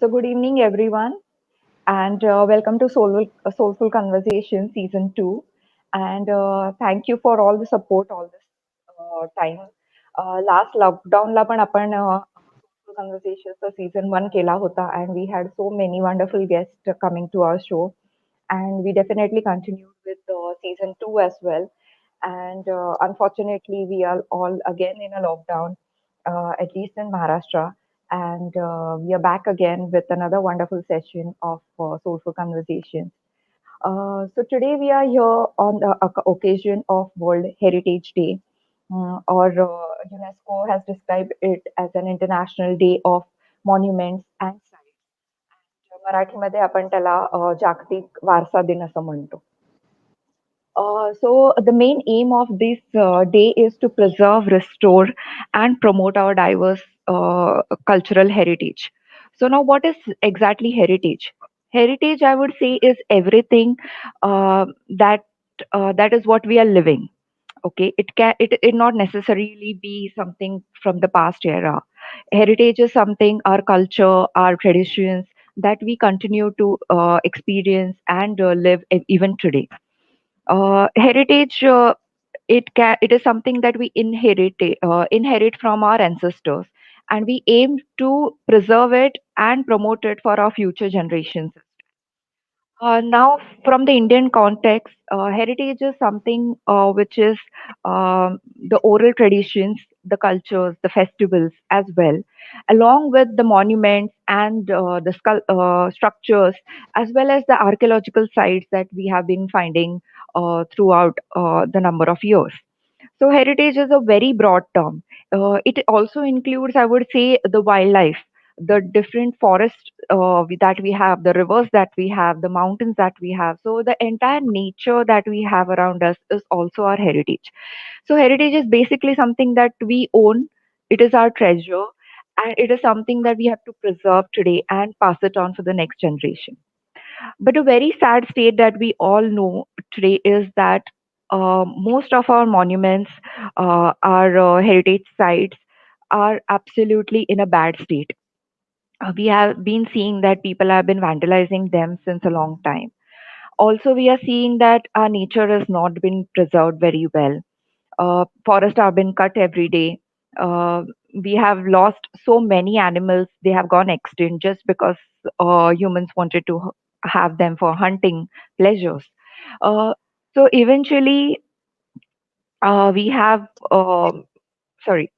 Good evening, everyone, and welcome to Soulful Conversation Season 2. And thank you for all the support all this time. Last lockdownला पण आपण Soulful Conversations Season 1 केला होता, and we had so many wonderful guests coming to our show. And we definitely continued with Season 2 as well. And unfortunately, we are all again in a lockdown, at least in Maharashtra. And we are back again with another wonderful session of Soulful Conversations. So today we are here on the occasion of World Heritage Day, or UNESCO has described it as an International Day of Monuments and Sites. मराठीमध्ये आपण त्याला जागतिक वारसा दिन असं म्हणतो. So the main aim of this day is to preserve, restore, and promote our diverse cultural heritage. So now, what is exactly heritage? Heritage, I would say, is everything that that is what we are living. Okay, it not necessarily be something from the past era. Heritage is something our culture, our traditions that we continue to experience and live even today. Heritage, it is something that we inherit from our ancestors, and we aim to preserve it and promote it for our future generations. Now, from the Indian context, heritage is something which is the oral traditions, the cultures, the festivals as well, along with the monuments and the structures, as well as the archaeological sites that we have been finding throughout the number of years. So, heritage is a very broad term. It also includes, I would say, the wildlife, the different forests that we have, the rivers that we have, the mountains that we have. So, the entire nature that we have around us is also our heritage. So, heritage is basically something that we own, it is our treasure, and it is something that we have to preserve today and pass it on for the next generation. But a very sad state that we all know today is that most of our monuments, our heritage sites, are absolutely in a bad state. We have been seeing that people have been vandalizing them since a long time. Also, we are seeing that our nature has not been preserved very well. Forests have been cut every day. We have lost so many animals; they have gone extinct just because humans wanted to have them for hunting pleasures. Uh, so eventually, we have. Sorry,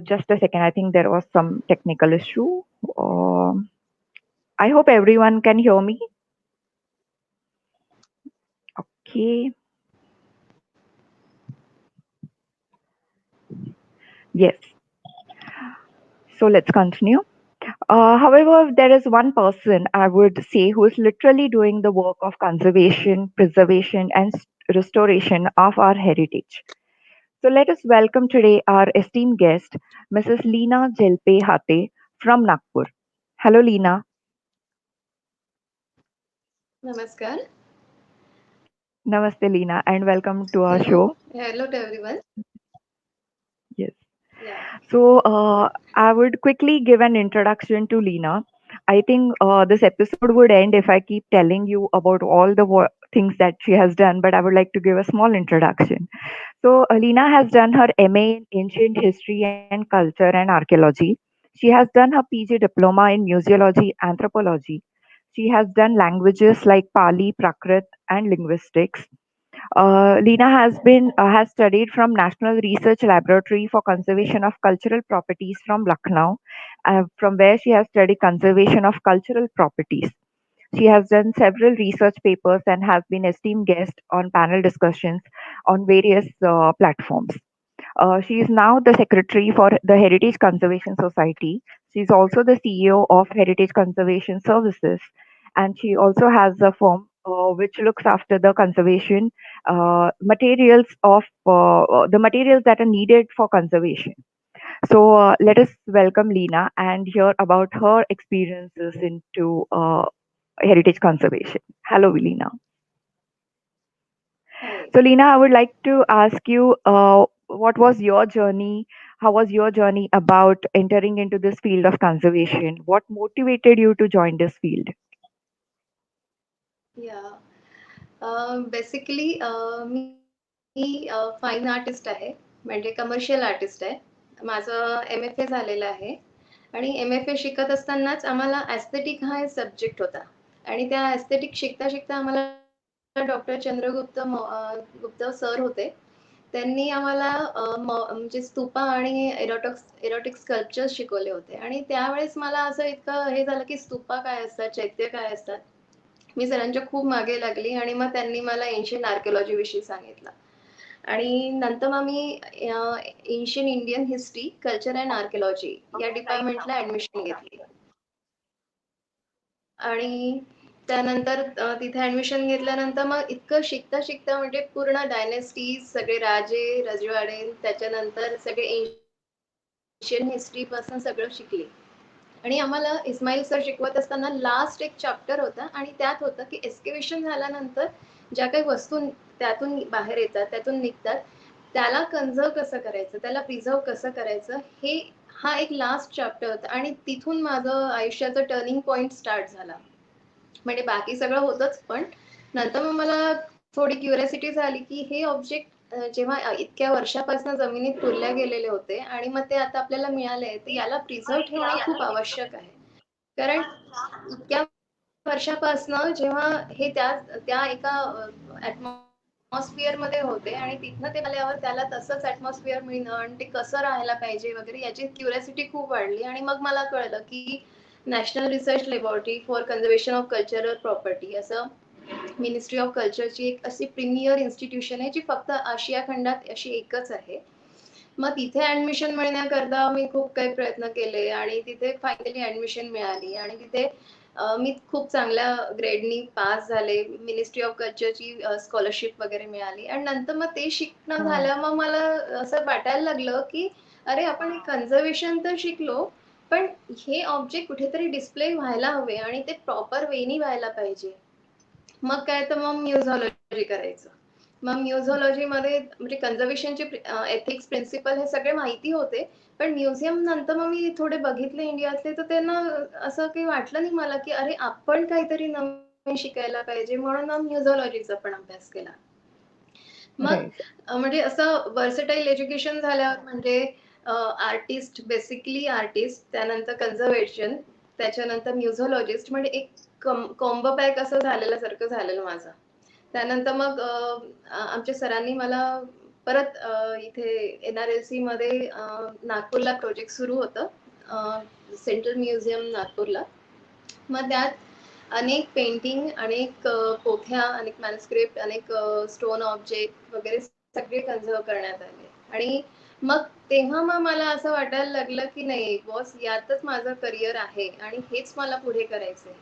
just a second. I think there was some technical issue. I hope everyone can hear me. Okay. Yes. So let's continue. However, there is one person I would say who is literally doing the work of conservation, preservation, and restoration of our heritage. So let us welcome today our esteemed guest, Mrs. Leena Jelpe Hate from Nagpur. Hello, Leena. Namaskar. Namaste, Leena, and welcome to our Hello. show. Hello to everyone. Yes. Yeah. So, I would quickly give an introduction to Leena. I think this episode would end if I keep telling you about all the things that she has done, but I would like to give a small introduction. So, Alina has done her MA in Ancient History and Culture and Archaeology. She has done her PG Diploma in Museology, Anthropology. She has done languages like Pali, Prakrit, and linguistics. Lina has studied from National Research Laboratory for Conservation of Cultural Properties from Lucknow, from where she has studied conservation of cultural properties. She has done several research papers and has been esteemed guest on panel discussions on various platforms. She is now the secretary for the Heritage Conservation Society. She is also the CEO of Heritage Conservation Services, and she also has a firm which looks after the conservation materials of the materials that are needed for conservation. So let us welcome Lena and hear about her experiences into heritage conservation. Hello, Lena. Hi. So, Lena, I would like to ask you, what was your journey? how was your journey about entering into this field of conservation? What motivated you to join this field? Yeah. Basically me fine artist आहे, म्हणजे commercial artist आहे. माझं एम-एफ-ए झालेलं आहे आणि एम-एफ-ए शिकत असतानाच आम्हाला एस्थेटिक हा एक सब्जेक्ट होता आणि त्या एस्थेटिक शिकता-शिकता आम्हाला डॉक्टर चंद्रगुप्त गुप्त सर होते. त्यांनी आम्हाला म्हणजे स्तूपा आणि एरोटिक स्कल्पचर्स शिकवले होते आणि त्यावेळेस मला असं इतकं हे झालं, की स्तूपा काय असतात, चैत्य काय असतात? मी सरांच्या खूप मागे लागली आणि मग त्यांनी मला एन्शियंट आर्किओलॉजी विषयी सांगितलं आणि नंतर मग मी ancient Indian history, culture and archaeology या डिपार्टमेंटला ॲडमिशन घेतली आणि त्यानंतर तिथे ॲडमिशन घेतल्यानंतर मग इतकं शिकता-शिकता म्हणजे पूर्ण डायनेस्टीज, सगळे राजे, रजवाडे, त्याच्यानंतर सगळे एन्शियंट हिस्ट्रीपासून सगळं शिकले. आणि आम्हाला इस्माईल सर शिकवत असताना लास्ट एक चॅप्टर होता आणि त्यात होतं की एक्सकेव्हेशन झाल्यानंतर ज्या काही वस्तू त्यातून बाहेर येतात, त्यातून निघतात, त्याला कन्झर्व कसं करायचं, त्याला प्रिझर्व कसं करायचं, हे हा एक लास्ट चॅप्टर होता आणि तिथून माझं आयुष्याचं टर्निंग पॉइंट स्टार्ट झाला. म्हणजे बाकी सगळं होतंच पण नंतर मग मला थोडी क्युरिओसिटी झाली की हे ऑब्जेक्ट जेव्हा इतक्या वर्षापासून जमिनीत पुरल्या गेलेले होते आणि मग ते आता आपल्याला मिळाले तर याला प्रिझर्व ठेवणं खूप आवश्यक आहे. कारण इतक्या वर्षापासनं जेव्हा हे त्या त्या एका ॲटमॉस्फिअरमध्ये होते आणि तिथनं ते आल्यावर त्याला तसंच ॲटमॉस्फिअर मिळणं आणि ते कसं राहायला पाहिजे वगैरे याची क्युरिओसिटी खूप वाढली आणि मग मला कळलं की national research laboratory for conservation of cultural property असं मिनिस्ट्री ऑफ कल्चरची एक अशी प्रीमियर इन्स्टिट्यूशन आहे जी फक्त आशिया खंडात अशी एकच आहे. मग तिथे ऍडमिशन मिळण्याकरता मी खूप काही प्रयत्न केले आणि तिथे फायनली ऍडमिशन मिळाली आणि तिथे मी खूप चांगल्या ग्रेडनी पास झाले. मिनिस्ट्री ऑफ कल्चरची स्कॉलरशिप वगैरे मिळाली आणि नंतर मग ते शिकणं हो. झालं मग मला असं वाटायला लागलं की अरे आपण कन्झर्वेशन तर शिकलो पण हे ऑब्जेक्ट कुठेतरी डिस्प्ले व्हायला हवे आणि ते प्रॉपर वेनी व्हायला पाहिजे. मग काय तर मग म्युझॉलॉजी करायचं. मग म्युझॉलॉजीमध्ये म्हणजे कन्झर्वेशनचे एथिक्स, प्रिन्सिपल हे सगळे माहिती होते. पण म्युझियम नंतर मग मी थोडे बघितले इंडियातले, तर त्यांना असं काही वाटलं नाही मला, की अरे आपण काहीतरी नवीन शिकायला पाहिजे. म्हणून मग म्युझॉलॉजीचा पण अभ्यास केला. मग राइट. म्हणजे असं व्हर्सटाईल एज्युकेशन झाल्यावर म्हणजे आर्टिस्ट, बेसिकली आर्टिस्ट, त्यानंतर कन्झर्वेशन, त्याच्यानंतर म्युझॉलॉजिस्ट म्हणजे एक कॉम्बो पॅक असं झालेलं झालेलं माझं. त्यानंतर मग आमच्या सरांनी मला परत इथे एन-आर-एल-सी मध्ये नागपूरला प्रोजेक्ट सुरू होतं. सेंट्रल म्युझियम नागपूरला. मग त्यात अनेक पेंटिंग, अनेक पोथ्या, अनेक मॅन्युस्क्रिप्ट, अनेक स्टोन ऑब्जेक्ट वगैरे सगळे कन्झर्व करण्यात आले. आणि मग तेव्हा मग मला असं वाटायला लागलं, की नाही बॉस यातच माझं करिअर आहे आणि हेच मला पुढे करायचंय.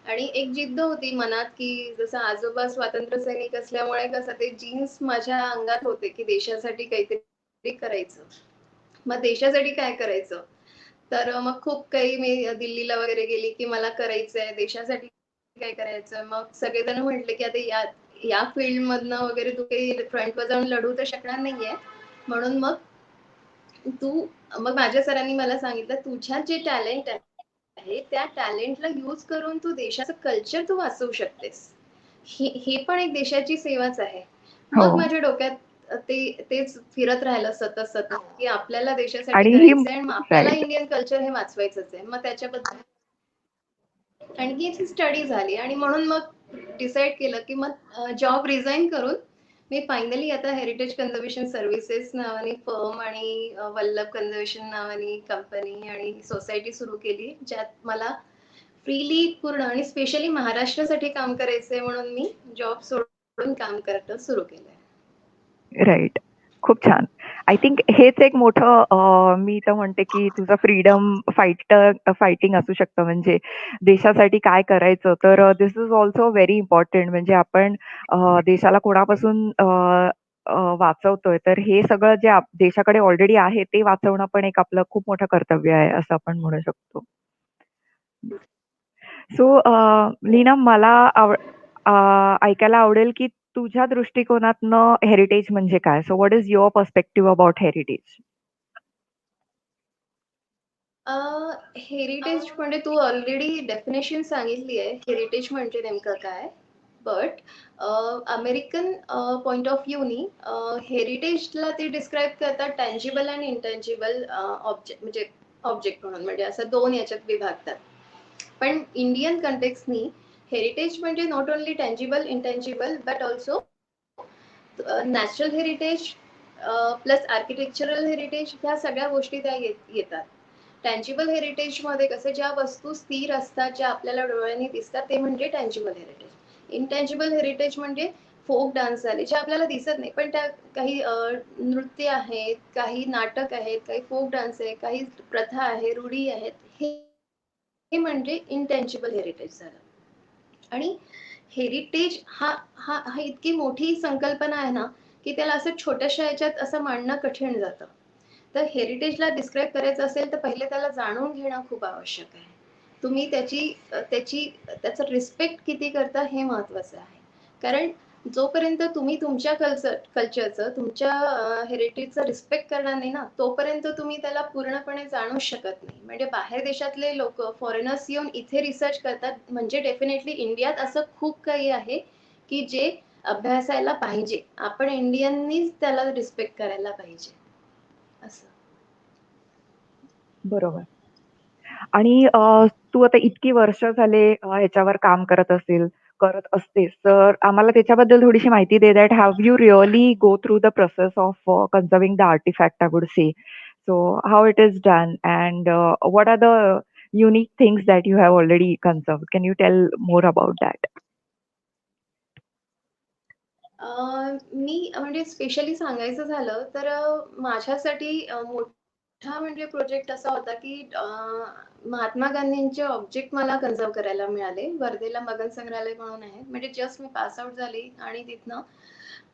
आणि एक जिद्द होती मनात, की जसं आजोबा स्वातंत्र्य सैनिक असल्यामुळे कसं ते जीन्स माझ्या अंगात होते, की देशासाठी काहीतरी करायचं. मग देशासाठी काय करायचं? तर मग खूप काही मी दिल्लीला वगैरे गेली, की मला करायचंय, देशासाठी काय करायचं? मग सगळेजण म्हटले, की आता या फील्डमधनं वगैरे तू काही फ्रंटवर जाऊन लढू तर शकणार नाहीये. म्हणून तू मग माझ्या सरांनी मला सांगितलं, "तुझ्यात जे टॅलेंट आहे, त्या टॅलेंटला यूज करून तू देशाचं कल्चर तू वाचवू शकतेस. हे पण एक देशाची सेवाच आहे." हो. मग माझ्या डोक्यात तेच फिरत राहिलं सतत, की आपल्याला देशासाठी आणि ही करायचंय आणि मग आपल्याला राइट. इंडियन कल्चर हे वाचवायचंच आहे. मग त्याच्याबद्दल आणखी स्टडी झाली आणि म्हणून मग डिसाईड केलं, की मग जॉब रिझाइन करून मी फायनली आता हेरिटेज कन्झर्वेशन सर्व्हिसेस नावाने फर्म आणि वल्लभ कन्झर्वेशन नावाने कंपनी आणि सोसायटी सुरू केली, ज्यात मला फ्रीली पूर्ण आणि स्पेशली महाराष्ट्रासाठी काम करायचंय म्हणून मी जॉब सोडून काम करणं सुरू केलंय. राइट. खूप छान. आय थिंक हेच एक मोठं मी तर म्हणते, की तुझं फ्रीडम फायटिंग असू शकतं. म्हणजे देशासाठी काय करायचं तर this is also very important. म्हणजे आपण देशाला कोणापासून वाचवतोय, तर हे सगळं जे देशाकडे ऑलरेडी आहे, ते वाचवणं पण एक आपलं खूप मोठं कर्तव्य आहे, असं आपण म्हणू शकतो. सो लीना मला ऐकायला आवडेल, की तुझ्या दृष्टिकोनातनं हेरिटेज म्हणजे काय? So what is your perspective about heritage? Heritage म्हणजे तू ऑलरेडी डेफिनेशन सांगितली आहे, हेरिटेज म्हणजे नेमकं काय. बट अमेरिकन पॉइंट ऑफ व्ह्यूनी हेरिटेजला ते डिस्क्राईब करतात टँजिबल आणि इंटँजिबल ऑब्जेक्ट, म्हणजे ऑब्जेक्ट म्हणून, म्हणजे असं दोन याच्यात विभागतात. पण इंडियन कंटेक्सनी हेरिटेज म्हणजे not only tangible intangible but also natural heritage plus architectural heritage, ह्या सगळ्या गोष्टी त्या येतात. टँजिबल हेरिटेजमध्ये कसं ज्या वस्तू स्थिर असतात, ज्या आपल्याला डोळ्यांनी दिसतात, ते म्हणजे टँजिबल हेरिटेज. इंटँजिबल हेरिटेज म्हणजे फोक डान्स झाले, जे आपल्याला दिसत नाही, पण त्या काही नृत्य आहेत, काही नाटक आहेत, काही फोक डान्स आहे, काही प्रथा आहे, रूढी आहेत, हे म्हणजे इंटँजिबल हेरिटेज झालं. आणि हेरिटेज हा हा हा इतकी मोठी संकल्पना आहे ना, की त्याला असं छोट्याशा ह्याच्यात असं मांडणं कठीण जातं. तर हेरिटेजला डिस्क्राईब करायचं असेल तर पहिले त्याला जाणून घेणं खूप आवश्यक आहे. तुम्ही त्याचा रिस्पेक्ट किती करता हे महत्वाचं आहे. कारण जोपर्यंत तुम्ही तुमच्या कल्चरचं, तुमच्या हेरिटेजचं रिस्पेक्ट करणार नाही ना, तोपर्यंत तुम्ही त्याला पूर्णपणे जाणूच शकत नाही. म्हणजे बाहेर देशातले लोक फॉरेनर्स येऊन इथे रिसर्च करतात, म्हणजे डेफिनेटली इंडियात असं खूप काही आहे की जे अभ्यासायला पाहिजे. आपण इंडियननीच त्याला रिस्पेक्ट करायला पाहिजे असं. बरोबर. आणि तू आता इतकी वर्ष झाले ह्याच्यावर काम करत असतेस, तर आम्हाला त्याच्याबद्दल थोडीशी माहिती दे that have you really go through the process of conserving the artefact I would say. So how it is done and what are the unique things that you have already conserved? Can you tell more about that? मी म्हणजे specially सांगायचं झालं तर माझ्यासाठी मोठा म्हणजे project असा होता की महात्मा गांधींचे ऑब्जेक्ट मला कन्झर्व करायला मिळाले. वर्धेला मगन संग्रहालय म्हणून आहे. म्हणजे जस्ट मी पास आउट झाली आणि तिथनं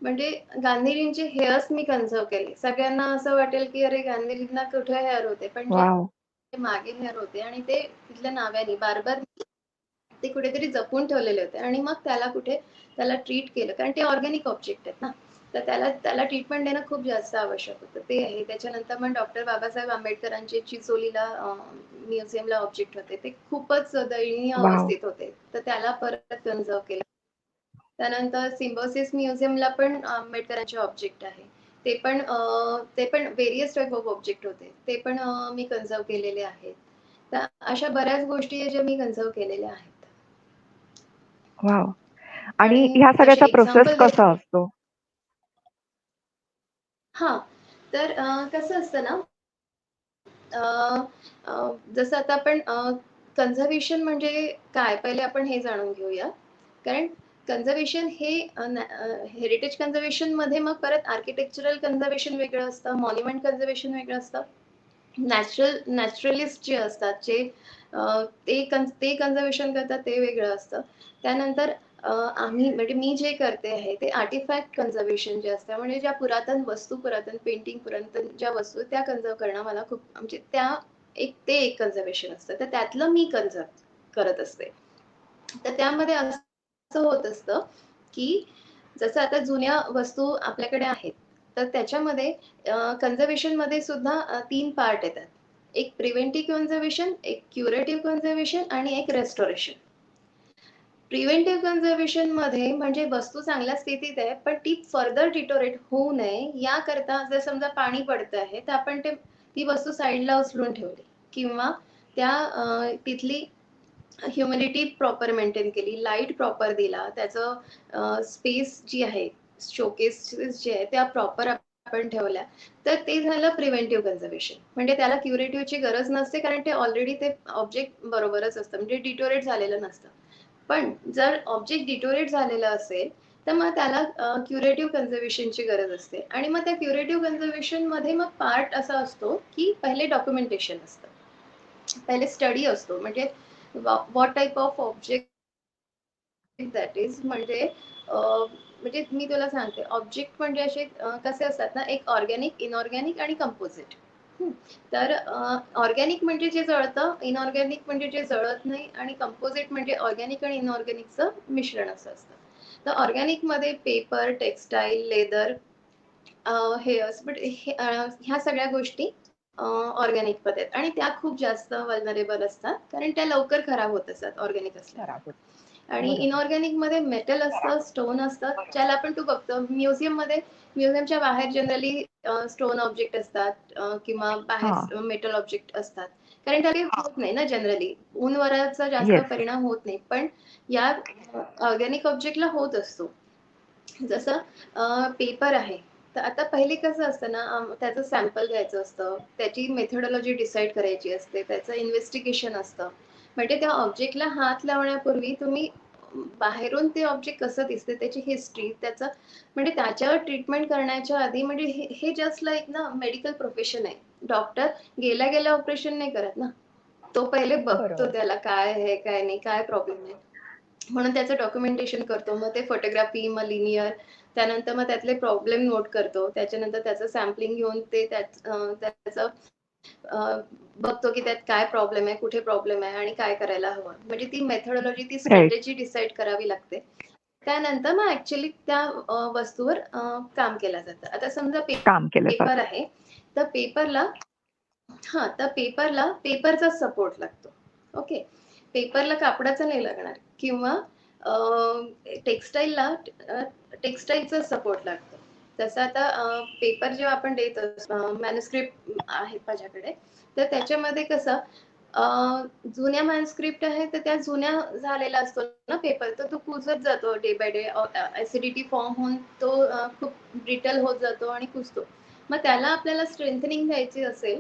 म्हणजे गांधीजींचे हेअर्स मी कन्झर्व केले. सगळ्यांना असं वाटेल की अरे गांधीजींना कुठे हेअर होते, पण जे वॉव! मागे हेअर होते आणि ते तिथल्या नाव्याने बार ते कुठेतरी जपून ठेवलेले होते आणि मग त्याला ट्रीट केलं, कारण ते ऑर्गॅनिक ऑब्जेक्ट आहेत ना, तर त्याला ट्रीटमेंट देणं खूप जास्त आवश्यक होतं. ते आहे. त्याच्यानंतर मग डॉक्टर बाबासाहेब आंबेडकरांचे चिचोलीला म्युझियमला ऑब्जेक्ट होते, ते खूपच दयनीय वॉव! अवस्थेत होते, तर त्याला परत कन्झर्व केलं. त्यानंतर सिम्बॉसिस म्युझियमला पण आंबेडकरांचे ऑब्जेक्ट आहे. ते पण व्हेरियस टाईप ऑफ ऑब्जेक्ट होते, ते पण मी कन्झर्व केलेले आहेत. तर अशा बऱ्याच गोष्टी आहे ज्या मी कन्झर्व केलेल्या आहेत. वॉव! आणि आणि ह्या तसे सगळ्याचा प्रोसेस एक्झाम्पल द्यायचं. कसा असतो? हा, तर कसं असतं ना, जसं आता आपण कन्झर्वेशन म्हणजे काय, पहिले आपण हे जाणून घेऊया. कारण कन्झर्वेशन हे हेरिटेज कन्झर्वेशन मध्ये मग परत आर्किटेक्चरल कन्झर्वेशन वेगळं असतं, मॉन्युमेंट कन्झर्वेशन वेगळं असतं, नॅचरलिस्ट जे असतात, जे ते कन्झर्वेशन करतात, ते वेगळं असतं. त्यानंतर आम्ही म्हणजे मी जे करते आहे ते आर्टिफॅक्ट कन्झर्वेशन जे असतं, म्हणजे ज्या पुरातन वस्तू, पुरातन पेंटिंग, पुरातन ज्या वस्तू त्या कन्झर्व करणं मला खूप, म्हणजे ते एक कन्झर्वेशन असतं, तर त्यातलं मी कन्झर्व करत असते. तर त्यामध्ये असं होत असतं की जसं आता जुन्या वस्तू आपल्याकडे आहेत, तर त्याच्यामध्ये कन्झर्वेशन मध्ये सुद्धा तीन पार्ट येतात. एक प्रिव्हेंटिव्ह कन्झर्वेशन, एक क्युरेटिव्ह कन्झर्वेशन आणि एक रेस्टोरेशन. प्रिव्हेंटिव्ह कन्झर्वेशन मध्ये म्हणजे वस्तू चांगल्या स्थितीत आहे, पण ती फर्दर डिटोरेट होऊ नये याकरता जर समजा पाणी पडतं आहे, तर आपण ती वस्तू साईडला उचलून ठेवली, किंवा तिथली ह्युमिडिटी प्रॉपर मेंटेन केली, लाईट प्रॉपर दिला, त्याचं स्पेस जी आहे, शोकेसेस जे आहे त्या प्रॉपर आपण ठेवल्या, तर ते झालं प्रिव्हेंटिव्ह कन्झर्वेशन. म्हणजे त्याला क्युरेटिव्हची गरज नसते, कारण ते ऑलरेडी ते ऑब्जेक्ट बरोबरच असतं, म्हणजे डिटोरेट झालेलं नसतं. पण जर ऑब्जेक्ट डिटोरेट झालेलं असेल, तर मग त्याला क्युरेटिव्ह कन्झर्वेशनची गरज असते. आणि मग त्या क्युरेटिव्ह कन्झर्वेशन मध्ये मग पार्ट असा असतो की पहिले डॉक्युमेंटेशन असतं, पहिले स्टडी असतो, म्हणजे what type of object that is, म्हणजे मी तुला सांगते, ऑब्जेक्ट म्हणजे असे कसे असतात ना, एक ऑर्गॅनिक, इनऑर्गॅनिक आणि कंपोजिट. तर ऑर्गॅनिक म्हणजे जे जळतं, इनऑर्गॅनिक म्हणजे जे जळत नाही, आणि कंपोजिट म्हणजे ऑर्गॅनिक आणि इनऑर्गॅनिकचं मिश्रण असं असतं. तर ऑर्गॅनिक मध्ये paper, textile, leather, hairs, but ह्या सगळ्या गोष्टी ऑर्गॅनिक पदार्थ आणि त्या खूप जास्त वल्नरेबल असतात कारण त्या लवकर खराब होत असतात ऑर्गॅनिक खराब होत. असल्यामुळे. आणि बरोबर. इनऑर्गॅनिक मध्ये मेटल असतं, स्टोन असतात, ज्याला आपण तू बघतो म्युझियम मध्ये, म्युझियमच्या बाहेर जनरली स्टोन ऑब्जेक्ट असतात किंवा हां. बाहेर मेटल ऑब्जेक्ट असतात. कारण त्याला काही होत नाही ना जनरली, ऊन वाऱ्याचा जास्त येस. परिणाम होत नाही. पण या ऑर्गॅनिक ऑब्जेक्टला होत असतो. जसं पेपर आहे. तर आता पहिले कसं असतं ना, त्याचं सॅम्पल घ्यायचं असतं, त्याची मेथोडॉलॉजी डिसाईड करायची असते, त्याचं इन्व्हेस्टिगेशन असतं. म्हणजे त्या ऑब्जेक्टला हात लावण्यापूर्वी तुम्ही बाहेरून ते ऑब्जेक्ट कसं दिसते, त्याची हिस्ट्री, त्याचं म्हणजे त्याच्यावर ट्रीटमेंट करण्याच्या आधी म्हणजे हे जस्ट लाइक ना मेडिकल प्रोफेशन आहे. डॉक्टर गेल्या गेल्या ऑपरेशन नाही करत ना. तो पहिले बघतो बरोबर. त्याला काय आहे, काय नाही, काय प्रॉब्लेम आहे. म्हणून त्याचं डॉक्युमेंटेशन करतो. मग ते फोटोग्राफी, मग लिनियर, त्यानंतर मग त्यातले प्रॉब्लेम नोट करतो. त्याच्यानंतर त्याचं सॅम्पलिंग घेऊन ते त्याचं अ, बघतो की त्यात काय प्रॉब्लेम आहे, कुठे प्रॉब्लेम आहे आणि काय करायला हवं. म्हणजे ती मेथोडॉलॉजी, ती राइट. स्ट्रॅटेजी डिसाईड करावी लागते. त्यानंतर मग ॲक्चुअली त्या वस्तूवर काम केलं जातं. आता समजा काम केलं पेपर जातं. आहे, तर पेपरला हां, तर पेपरला पेपरचा सपोर्ट लागतो. ओके. पेपरला कापडाचा नाही लागणार किंवा अ, टेक्सटाईलला टेक्सटाईलचा सपोर्ट लागतो. तसं आता पेपर जेव्हा आपण देत असतो, मॅन्युस्क्रिप्ट आहेत माझ्याकडे, तर त्याच्यामध्ये कसं अ, जुन्या मॅन्युस्क्रिप्ट आहे, तर त्या जुन्या झालेला असतो ना पेपर, तर तो कुजत जातो day by day. Acidity form होऊन तो खूप ब्रिटल होत जातो आणि कुजतो. मग त्याला आपल्याला स्ट्रेंथनिंग द्यायची असेल,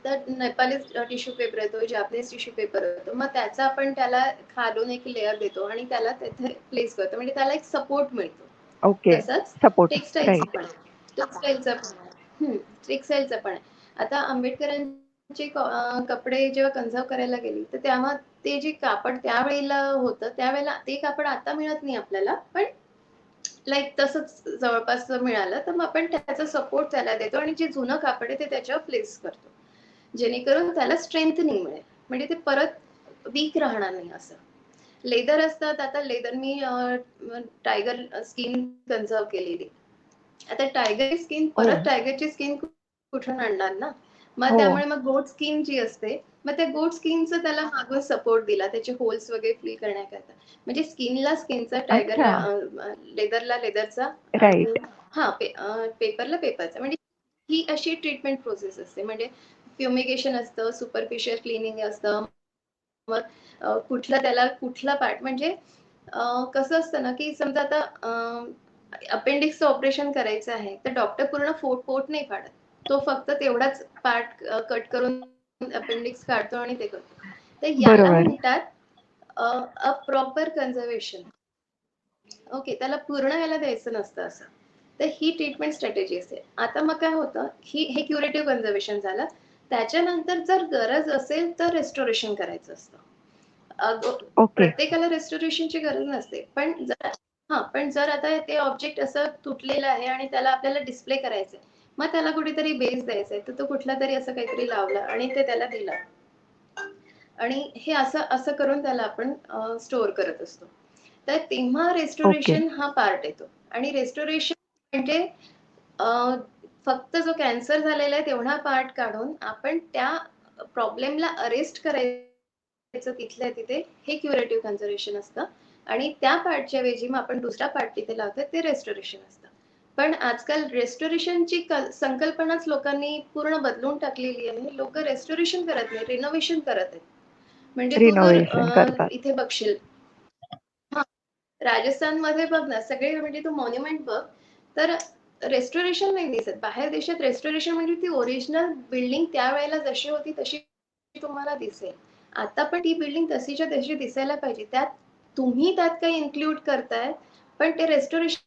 तर नेपाळी टिश्यू पेपर येतो, जॅपनीज टिश्यू पेपर येतो. मग त्याचा आपण त्याला खालून एक लेयर देतो आणि त्याला तिथे प्लेस करतो. म्हणजे त्याला एक सपोर्ट मिळतो. ओके. तसंच सपोर्ट. टेक्सटाईलचं राइट. पण आहे. टेक्सटाईलचं पण आहे. टेक्सटाईलचं पण आहे. आता आंबेडकरांचे कपडे जेव्हा कन्झर्व्ह करायला गेली, तर तेव्हा ते जे कापड त्यावेळेला होतं, त्यावेळेला ते कापड आता मिळत नाही आपल्याला. पण लाइक तसंच जवळपास मिळालं, तर मग आपण त्याचा सपोर्ट त्याला देतो आणि जे जुनं कापड आहे ते त्याच्यावर प्लेस करतो. जेणेकरून त्याला स्ट्रेंथनिंग मिळेल. म्हणजे ते परत वीक राहणार नाही असं. लेदर असतात. आता लेदर मी टायगर स्किन कन्झर्व्ह केलेली. आता टायगर स्किन परत ओह! टायगरची स्किन कुठून आणणार ना? मग हो. त्यामुळे मग गोट स्किन जी असते, मग त्या गोट स्किनचा त्याला मागून सपोर्ट दिला, त्याचे होल्स वगैरे फिल करण्याकरता. म्हणजे स्किनला स्किनचा, अच्छा. टायगरला लेदरला लेदरचा आणि राइट. हां, पेपरला पेपरचा. म्हणजे ही अशी ट्रीटमेंट प्रोसेस असते. म्हणजे फ्युमिगेशन असतं, सुपरफिशियल क्लीनिंग असतं. मग कुठला त्याला कुठला पार्ट म्हणजे कसं असतं ना, की समजा आता अपेंडिक्सचं ऑपरेशन करायचं आहे, तर डॉक्टर पूर्ण पोट नाही काढत. तो फक्त तेवढाच पार्ट कट करून अपेंडिक्स काढतो आणि ते करतो. तर याला बरोबर. म्हणतात अ प्रॉपर कन्झर्वेशन. ओके. त्याला पूर्ण याला द्यायचं नसतं असं. तर ही ट्रीटमेंट स्ट्रॅटेजी असते. आता मग काय होतं, हे क्युरेटिव्ह कन्झर्वेशन झालं. त्याच्यानंतर जर गरज असेल तर रिस्टोरेशन करायचं असतं. ओके. प्रत्येकाला रिस्टोरेशनची गरज नसते. पण जर आता ते ऑब्जेक्ट असं तुटलेलं आहे आणि त्याला आपल्याला डिस्प्ले करायचंय. मग त्याला कुठेतरी बेस द्यायचा आहे. तर तो कुठलातरी असं काहीतरी लावला आणि ते त्याला दिलं. आणि हे असं असं करून त्याला आपण स्टोअर करत असतो. तर तेव्हा ओके. रेस्टोरेशन हा पार्ट येतो. आणि रेस्टोरेशन म्हणजे अ, फक्त जो कॅन्सर झालेला आहे तेवढा पार्ट काढून आपण त्या प्रॉब्लेमला अरेस्ट करायचं तिथल्या तिथे, हे क्युरेटिव्ह कन्झर्वेशन असतं. आणि त्या पार्टच्या ऐवजी मग आपण दुसरा पार्ट तिथे लावतोय ते रेस्टोरेशन असतं. पण आजकाल रेस्टोरेशनची संकल्पनाच लोकांनी पूर्ण बदलून टाकलेली आहे. लोकं रेस्टोरेशन करत नाही, रिनोव्हेशन करत आहेत. म्हणजे तू जर रिनोव्हेशन करतात. इथे बघशील हां, राजस्थानमध्ये बघ ना, सगळे म्हणजे तू मॉन्युमेंट बघ, तर रेस्टोरेशन नाही दिसत. बाहेर देशात रेस्टोरेशन म्हणजे ती ओरिजिनल बिल्डिंग त्यावेळेला जशी होती तशी तुम्हाला दिसेल. आता पण ती बिल्डिंग तशीच्या तशी दिसायला पाहिजे. तुम्ही त्यात काही इन्क्लूड करताय, पण ते रेस्टोरेशन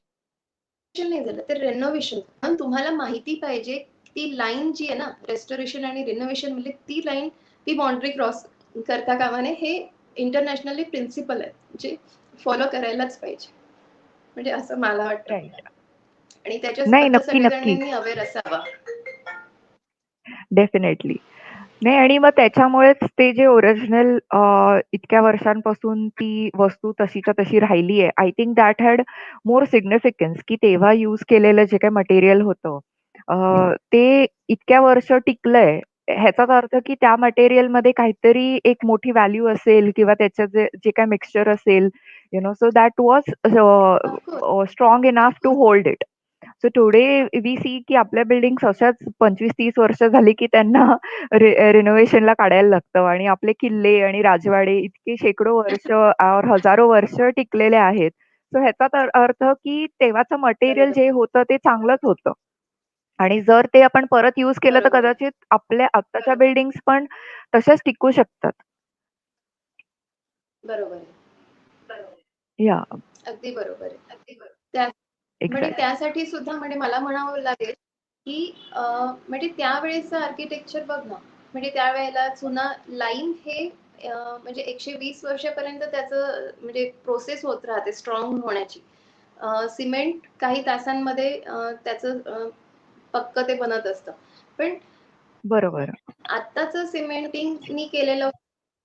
नाही झालं, ते रिनोव्हेशन. पण तुम्हाला माहिती पाहिजे ती लाईन जी आहे ना, रेस्टोरेशन आणि रिनोव्हेशन म्हणजे ती लाईन, ती बाउंडरी क्रॉस करता कामा नये. हे इंटरनॅशनली प्रिन्सिपल आहे, जे फॉलो करायलाच पाहिजे. म्हणजे असं मला वाटतं. राइट. आणि नाही, त्याच्याबद्दल नक्की, नक्की. सगळेजणांनी अवेअर असावं. डेफिनेटली. नाही आणि मग त्याच्यामुळेच ते जे ओरिजिनल इतक्या वर्षांपासून ती वस्तू तशीच्या तशी राहिली आहे. I think that had more significance की तेव्हा यूज केलेलं जे काही मटेरियल होतं ते इतक्या वर्ष टिकलंय, ह्याचाच अर्थ की त्या मटेरियलमध्ये काहीतरी एक मोठी व्हॅल्यू असेल किंवा त्याचं जे जे काही मिक्सचर असेल, so that was of course, strong enough to of course. Hold it. So today we see की आपल्या बिल्डिंग्स अशाच 25-30 वर्ष झाली की त्यांना रिनोव्हेशनला काढायला लागतं आणि आपले किल्ले आणि राजवाडे इतके शेकडो वर्ष और हजारो वर्ष टिकलेले आहेत. सो ह्याचाच अर्थ की तेव्हाचं मटेरियल बरोबर जे आहे. होतं ते चांगलंच होतं. आणि जर ते आपण परत यूज केलं तर बरोबर आहे. कदाचित आपल्या आत्ताच्या बिल्डिंग्स पण तशाच टिकू शकतात. बरोबर आहे. या अगदी बरोबर आहे. त्या म्हणजे एक्झॅक्ट. त्यासाठी सुद्धा म्हणजे मला म्हणावं लागेल, की म्हणजे त्यावेळेचं आर्किटेक्चर बघ ना, म्हणजे त्यावेळेला चुना लाईम हे म्हणजे 120 वर्षापर्यंत त्याचं म्हणजे प्रोसेस होत राहते स्ट्रॉंग होण्याची. सिमेंट काही तासांमध्ये त्याचं पक्कं ते बनत असतं. पण बरोबर. आत्ताचं सिमेंटिंगनी केलेलं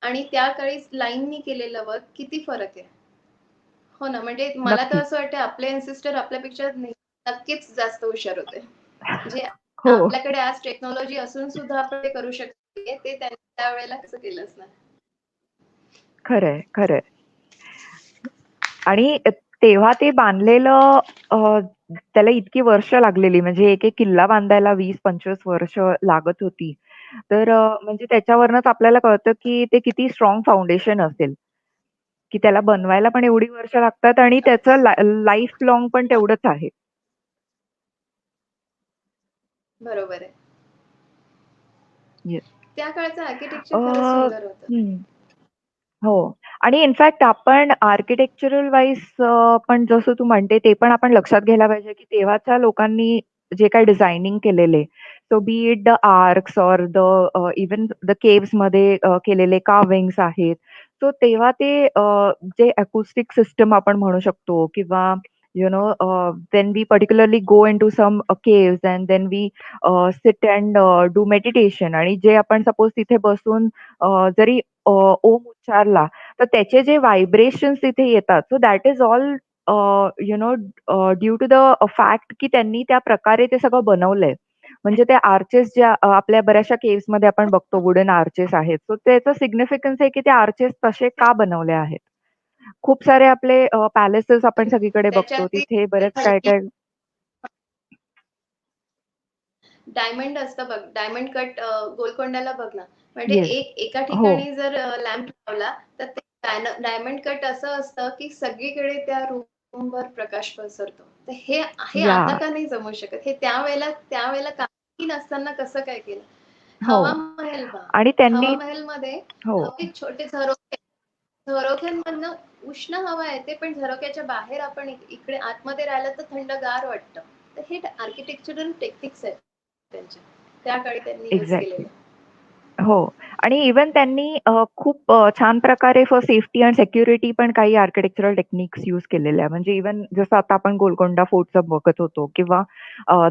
आणि त्या काळी लाईमनी केलेलं वर्क किती फरक आहे. हो ना, म्हणजे मला तर नक्कीच. असं वाटतं आपले अन्सेस्टर आपल्यापेक्षा नक्कीच जास्त हुशार होते. म्हणजे हो. आपल्याकडे आज टेक्नॉलॉजी असून सुद्धा आपण ते करू शकतो ते त्यांनी त्यावेळेला कसं केलंच नाही. खरंय, खरंय. आणि तेव्हा ते बांधलेलं त्याला इतकी वर्ष लागलेली म्हणजे एक-एक किल्ला बांधायला 20-25 वर्ष लागत होती. तर म्हणजे त्याच्यावरूनच आपल्याला कळतं की ते किती स्ट्राँग फाउंडेशन असेल, की त्याला बनवायला पण एवढी वर्ष लागतात आणि त्याचं लाईफ लाँग पण तेवढंच आहे. बरोबर आहे. येस. त्या काळचं आर्किटेक्चर अ, खरंच सुंदर होतं. हं. हो. आणि इनफॅक्ट आपण आर्किटेक्चरल वाईज पण जसं तू म्हणते ते पण आपण लक्षात घ्यायला पाहिजे, की तेव्हाच्या लोकांनी जे काही डिझायनिंग केलेले, so be it the arcs or the even the केव्हजमध्ये केलेले कार्विंग्स आहेत. सो तेव्हा ते जे अकॉस्टिक सिस्टम आपण म्हणू शकतो किंवा when we particularly go into some caves and then we sit and do meditation आणि जे आपण सपोज तिथे बसून जरी ओम उच्चारला, तर त्याचे जे व्हायब्रेशन्स तिथे येतात, so that is all due to the fact की त्यांनी त्या प्रकारे ते सगळं बनवलंय. म्हणजे ते आर्चेस ज्या आपल्या बऱ्याचशा केव्हजमध्ये आपण बघतो वुडन आर्चेस आहेत. सो त्याचं सिग्निफिकन्स आहे की ते आर्चेस तसे का बनवले आहेत. खूप सारे आपले पॅलेसेस आपण सगळीकडे बघतो. त्याच्यात ती तिथे बरेच खडकी काय-काय डायमंड असतं बघ, डायमंड कट गोलकोंड्याला बघ ना. म्हणजे येस. एका हो. ठिकाणी जर लॅम्प लावला, तर ते डायमंड कट असं असतं, की सगळीकडे त्या रूमवर प्रकाश पसरतो. तर हे हे आता याह! का नाही जमू शकत? हे त्यावेळेला काही नसताना कसं काय केलं? हो. हवा महल पहा. आणि त्यांनी हवा महलमध्ये हो. एक छोटे झरोखे झरोख्यांमधनं उष्ण हवा येते, पण झरोक्याच्या बाहेर आपण इकडे आतमध्ये राहिलं तर थंडगार वाटतं. तर हे आर्किटेक्चरल टेक्निक्स आहेत त्यांच्या. त्या काळी त्यांनी यूज एक्झॅक्टली. केलेलं. हो. आणि इव्हन त्यांनी खूप छान प्रकारे फॉर सेफ्टी एंड सिक्युरिटी पण काही आर्किटेक्चरल टेक्निक्स यूज केलेल्या आहे. म्हणजे इव्हन जसं आता आपण गोलकोंडा फोर्टचं बघत होतो किंवा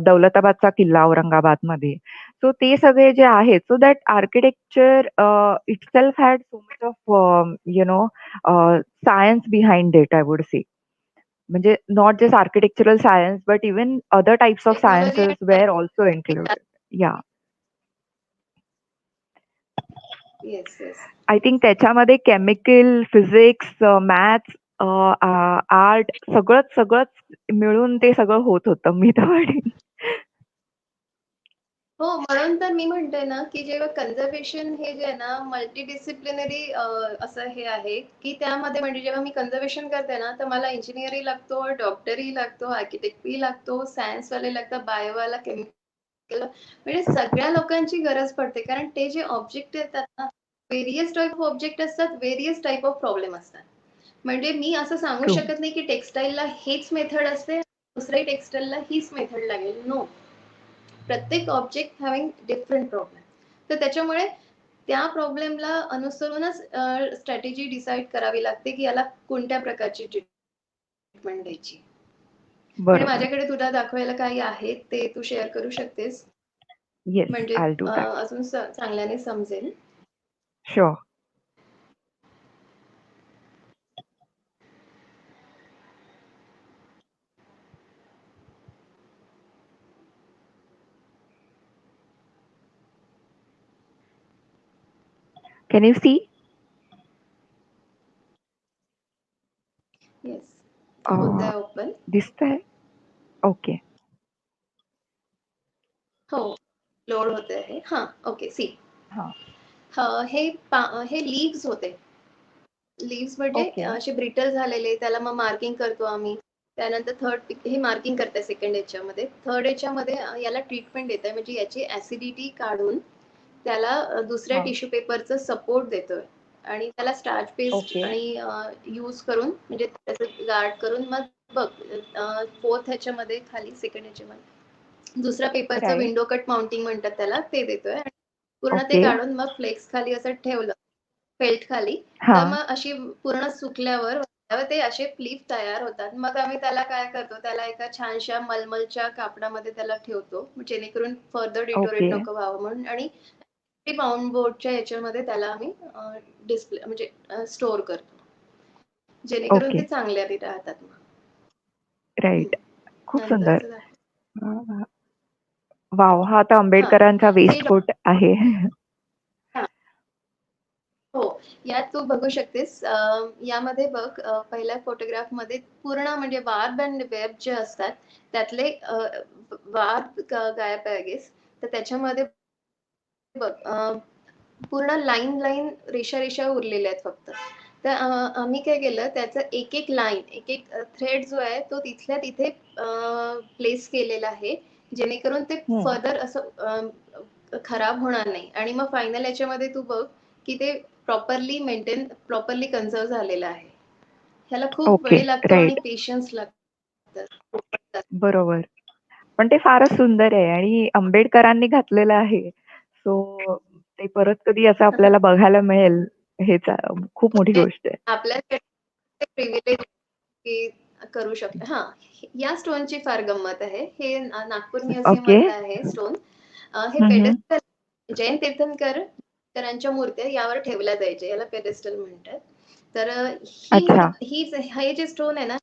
दौलताबादचा किल्ला औरंगाबादमध्ये. सो ते सगळे जे आहेत, so that architecture itself had so much of science behind it I would say. म्हणजे not just architectural science, but even other types of technology sciences आणि were also included. Yeah. Yes, yes. I think त्याच्यामध्ये chemical, physics, maths, art सगळंच मिळून ते सगळं होत होतं मी तर म्हणेन. हो, म्हणून तर मी म्हणते ना, की जेव्हा कन्झर्वेशन हे जे आहे ना, मल्टीडिसिप्लिनरी असं हे आहे, की त्यामध्ये म्हणजे जेव्हा मी कन्झर्वेशन करते ना, तर मला इंजिनिअरही लागतो, डॉक्टरही लागतो, आर्किटेक्टही लागतो, सायन्सवाले लागतात, बायोवाला, केमिकल म्हणजे सगळ्या लोकांची गरज पडते. कारण ते जे ऑब्जेक्ट येतात ना, व्हेरियस टाइप ऑफ ऑब्जेक्ट असतात, व्हेरियस टाइप ऑफ प्रॉब्लेम असतात. म्हणजे मी असं सांगू ट्रू. शकत नाही, की टेक्सटाईलला हेच मेथड असते, दुसऱ्याही टेक्सटाईलला हीच मेथड लागेल. नो. प्रत्येक ऑब्जेक्ट हॅव्हिंग डिफरंट प्रॉब्लेम. तर त्याच्यामुळे त्या प्रॉब्लेमला अनुसरूनच स्ट्रॅटेजी डिसाईड करावी लागते, की याला कोणत्या प्रकारची ट्रीटमेंट द्यायची. म्हणजे बरोबर. माझ्याकडे तुला दाखवायला काही आहे ते तू शेअर करू शकतेस. येस, म्हणजे आय विल डू दॅट. अजून चांगल्याने समजेल. Sure. Can you see? Yes, Uh, होतंय ओपन. दिसतंय? ओके. हो, लोड होते आहे. हां, ओके सी. हां. हे लीव्हज होते. लीव्हज म्हणजे ओके. असे ब्रिटल झालेले, त्याला मग मार्किंग करतो आम्ही. त्यानंतर हे मार्किंग करतंय सेकंड याच्यामध्ये. थर्ड याच्यामध्ये याला ट्रीटमेंट देतोय म्हणजे याची ॲसिडिटी काढून त्याला दुसऱ्या हां. टिश्यू पेपरचा सपोर्ट देतोय आणि त्याला स्टार्च पेस्ट ओके. आणि यूज करून म्हणजे त्याचं गार्ड करून मग बघ फोर्थ ह्याच्यामध्ये खाली सेकंड ह्याच्यामध्ये दुसऱ्या पेपरचं राइट. विंडो कट माउंटिंग म्हणतात त्याला ते देतोय आणि पूर्ण ते ओके. काढून मग फ्लेक्स खाली असं ठेवलं फेल्ट खाली तर हां. मग अशी पूर्ण सुकल्यावर ते असे फ्लिप तयार होतात. मग आम्ही त्याला काय करतो, त्याला एका छानशा मलमलच्या कापडामध्ये त्याला ठेवतो, जेणेकरून फर्दर डिटोरेट ओके. नको व्हावं म्हणून आणि बाउंड बोर्डच्या याच्यामध्ये त्याला आम्ही डिस्प्ले म्हणजे स्टोअर करतो, जेणेकरून ओके. ते चांगल्या राहतात मग. हम्म. राइट. खूप सुंदर. नंतरचं दाखव. हां. वॉव! हा तर हा आंबेडकरांचा हे वेस्टकोट आहे. हा हो, यात तू बघू शकतेस. यामध्ये बघ पहिल्या फोटोग्राफमध्ये पूर्ण म्हणजे बार्ब अँड वेब जे असतात त्यातले बार्ब गायब आहे गेस. तर त्याच्यामध्ये बघ पूर्ण लाईन लाईन रेषा रेषा उरलेल्या आहेत फक्त. तर आम्ही काय केलं त्याचं एक एक लाईन एक एक थ्रेड जो आहे तो तिथल्या तिथे प्लेस केलेला आहे, जेणेकरून ते हं. फर्दर असं खराब होणार नाही आणि मग फायनल याच्यामध्ये तू बघ की ते प्रॉपरली कन्झर्व झालेलं आहे. ह्याला खूप ओके. वेळ लागतो आणि राइट. पेशन्स लागतात. बरोबर. पण ते फारच सुंदर आहे आणि आंबेडकरांनी घातलेलं आहे. सो ते परत कधी असं आपल्याला बघायला मिळेल हेच खूप मोठी गोष्ट आहे. आपल्याकडे प्रिव्हिलेज की करू शकतो. हां, या स्टोनची फार गंमत आहे. हे नागपूर म्युझियम ओके. मधलं आहे स्टोन. हे हं, हं. पेडेस्टल जैन तीर्थंकरांच्या मूर्त्या यावर ठेवल्या जायच्या. याला पेडेस्टल म्हणतात. तर अच्छा. हे जे स्टोन आहे ना,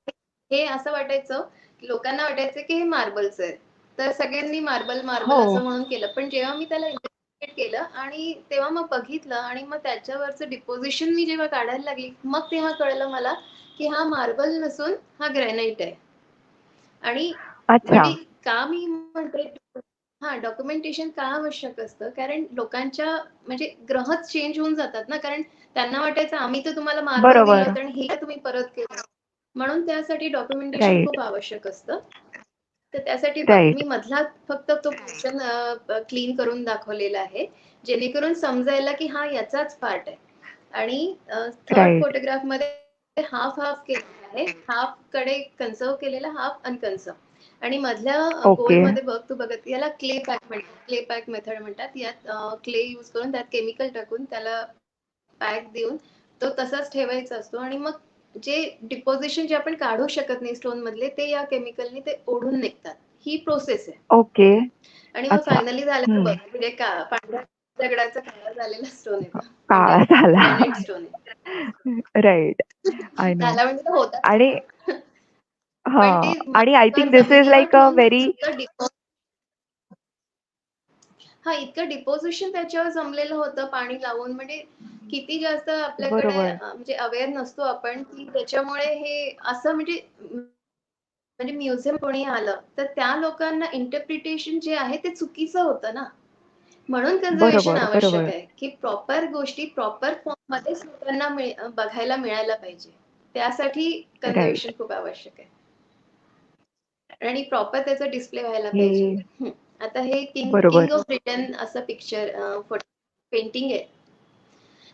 हे असं वाटायचं, लोकांना वाटायचं की हे मार्बलचं आहे. तर सगळ्यांनी मार्बल, हो. मार्बल असं म्हणून केलं. पण जेव्हा मी त्याला इन्व्हेस्टिगेट केलं आणि तेव्हा मग बघितलं आणि मग त्याच्यावरचं डिपॉझिशन मी जेव्हा काढायला लागली, मग तेव्हा कळलं मला की हा मार्बल नसून हा ग्रॅनाइट आहे. आणि अच्छा. म्हणजे का मी म्हणते हा डॉक्युमेंटेशन का आवश्यक असतं, कारण लोकांच्या म्हणजे ग्रहच चेंज होऊन जातात ना, कारण त्यांना वाटायचं आम्ही तर तुम्हाला मार्बल दिलं बरोबर. होतं आणि हे का तुम्ही परत केलं. म्हणून त्यासाठी डॉक्युमेंटेशन राइट. खूप आवश्यक असतं. तर त्यासाठी बघ मी राइट. मधला फक्त तो पोर्शन क्लीन करून दाखवलेला आहे, जेणेकरून समजायला की हा याचाच पार्ट आहे. आणि थर्ड राइट. फोटोग्राफ मध्ये हाफ हाफ केलेला आहे, हाफ कडे कन्सर्व केलेला, हाफ अनकन्सर्व आणि मधल्या गोल ओके. मध्ये बघ तू बघत याला क्ले पॅक म्हणतात, क्ले पॅक मेथड म्हणतात. यात क्ले यूज करून त्यात केमिकल टाकून त्याला पॅक देऊन तो तसाच ठेवायचा असतो आणि मग जे डिपॉझिशन जे आपण काढू शकत नाही स्टोन मधले ते या केमिकलने ते ओढून निघतात. ही प्रोसेस आहे. ओके. आणि मग अच्छा. फायनली झालं हं. बघ म्हणजे पांढऱ्या दगडाचा काळा झालेला स्टोन आहे तो. म्हणजे काळा झाला. ग्रॅनाइट स्टोन आहे. राइट. I know. झाला म्हणजे तो होताच आणि तसा. पण हां. ते आणि आय मातीवर थिंक धिस इज जमिनीवर लाइक अ ठेवून व्हेरी इतकं डिपॉझिशन त्याच्यावर जमलेलं होतं पाणी लावून म्हणजे किती जास्त आपल्याकडे बरोबर. म्हणजे अवेअर नसतो आपण की त्याच्यामुळे हे असं म्हणजे म्युझियम कोणी आलं तर त्या लोकांना इंटरप्रिटेशन जे आहे ते चुकीचं होतं ना. म्हणून कन्झर्वेशन बरोबर, आवश्यक बरोबर. आहे, की प्रॉपर गोष्टी प्रॉपर फॉर्ममध्येच लोकांना बघायला मिळायला पाहिजे. त्यासाठी राइट. कन्झर्वेशन खूप आवश्यक आहे. आणि प्रॉपर त्याचा डिस्प्ले व्हायला पाहिजे. हे हं. आता हे किंग बरोबर. किंग ऑफ ब्रिटन असं पिक्चर पेंटिंग आहे.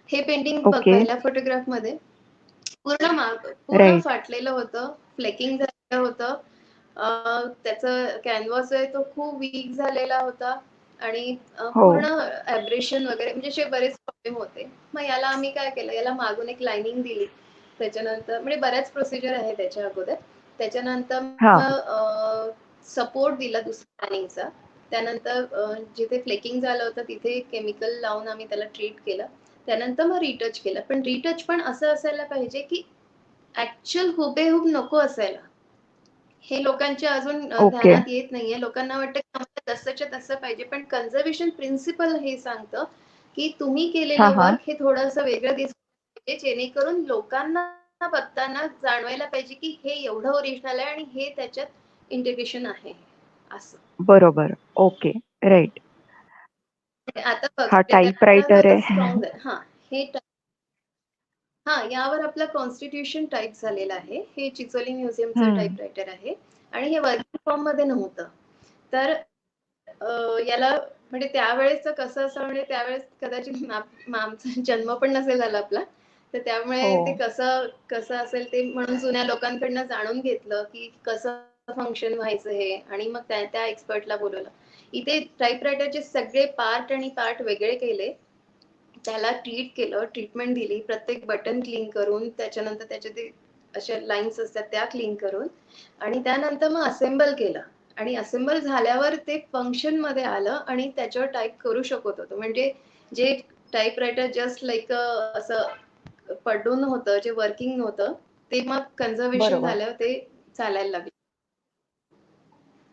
हे पेंटिंग बघ ओके. पहिल्या फोटोग्राफमध्ये पूर्ण राइट. फाटलेलं होतं, फ्लेकिंग झालेलं होतं. त्याचा कॅनव्हास आहे तो खूप वीक झालेला होता आणि हो. पूर्ण ॲब्रेशन वगैरे म्हणजे असे बरेच प्रॉब्लेम होते. मग याला आम्ही काय केलं, याला मागून एक लाइनिंग दिली. त्याच्यानंतर म्हणजे बऱ्याच प्रोसिजर आहे त्याच्या अगोदर. त्याच्यानंतर हां. मग सपोर्ट दिला दुसऱ्या लायनिंगचा. त्यानंतर जिथे फ्लेकिंग झालं होतं तिथे केमिकल लावून आम्ही त्याला ट्रीट केलं. त्यानंतर मग रिटच केलं. पण रिटच पण असं असायला पाहिजे, की ॲक्चुअल हुबेहूब नको असायला. हे लोकांच्या अजून ओके. ध्यानात येत नाहीये. लोकांना वाटतं की आम्हाला तसंच्या तसं पाहिजे. पण कन्झर्वेशन प्रिन्सिपल हे सांगतं, की तुम्ही हा केलेलं हा. वर्क हे थोडंसं वेगळं दिसलं पाहिजे, जेणेकरून लोकांना बघताना जाणवायला पाहिजे की हे एवढं ओरिजिनल आहे आणि हे त्याच्यात इंटिग्रेशन आहे असं. बरोबर. ओके. राइट. आता बघ हा त्याचा जो टाइपरायटर आता आहे. स्ट्रॉंग हा हे हा यावर आपला कॉन्स्टिट्यूशन टाईप झालेला आहे. हे चिचोली म्युझियमचं हं. टाईपरायटर आहे आणि हे वर्किंग फॉर्म मध्ये नव्हतं. तर याला म्हणजे त्यावेळेसचं कसं असं म्हणजे त्यावेळेस कदाचित आमचा जन्म पण नसेल झाला आपला. तर त्यामुळे ते हो. कसं कसं असेल ते म्हणून जुन्या लोकांकडनं जाणून घेतलं, की कसं फंक्शन व्हायचं हे आणि मग त्या त्या एक्सपर्टला बोलवलं. इथे टाइपरायटरचे सगळे पार्ट आणि पार्ट वेगळे केले. त्याला ट्रीट केलं, ट्रीटमेंट दिली. प्रत्येक बटन क्लीन करून, त्याच्यानंतर त्याचे ते अशा लाईन्स असतात त्या क्लीन करून आणि त्यानंतर मग असेंबल केलं आणि असेंबल झाल्यावर ते फंक्शनमध्ये आलं आणि त्याच्यावर टाइप करू शकत होतो. म्हणजे जे टाइपरायटर जस्ट लाइक असं पडून होतं, जे वर्किंग होतं, ते मग कन्झर्वेशन बरोबर. झाल्यावर ते चालायला लागलं.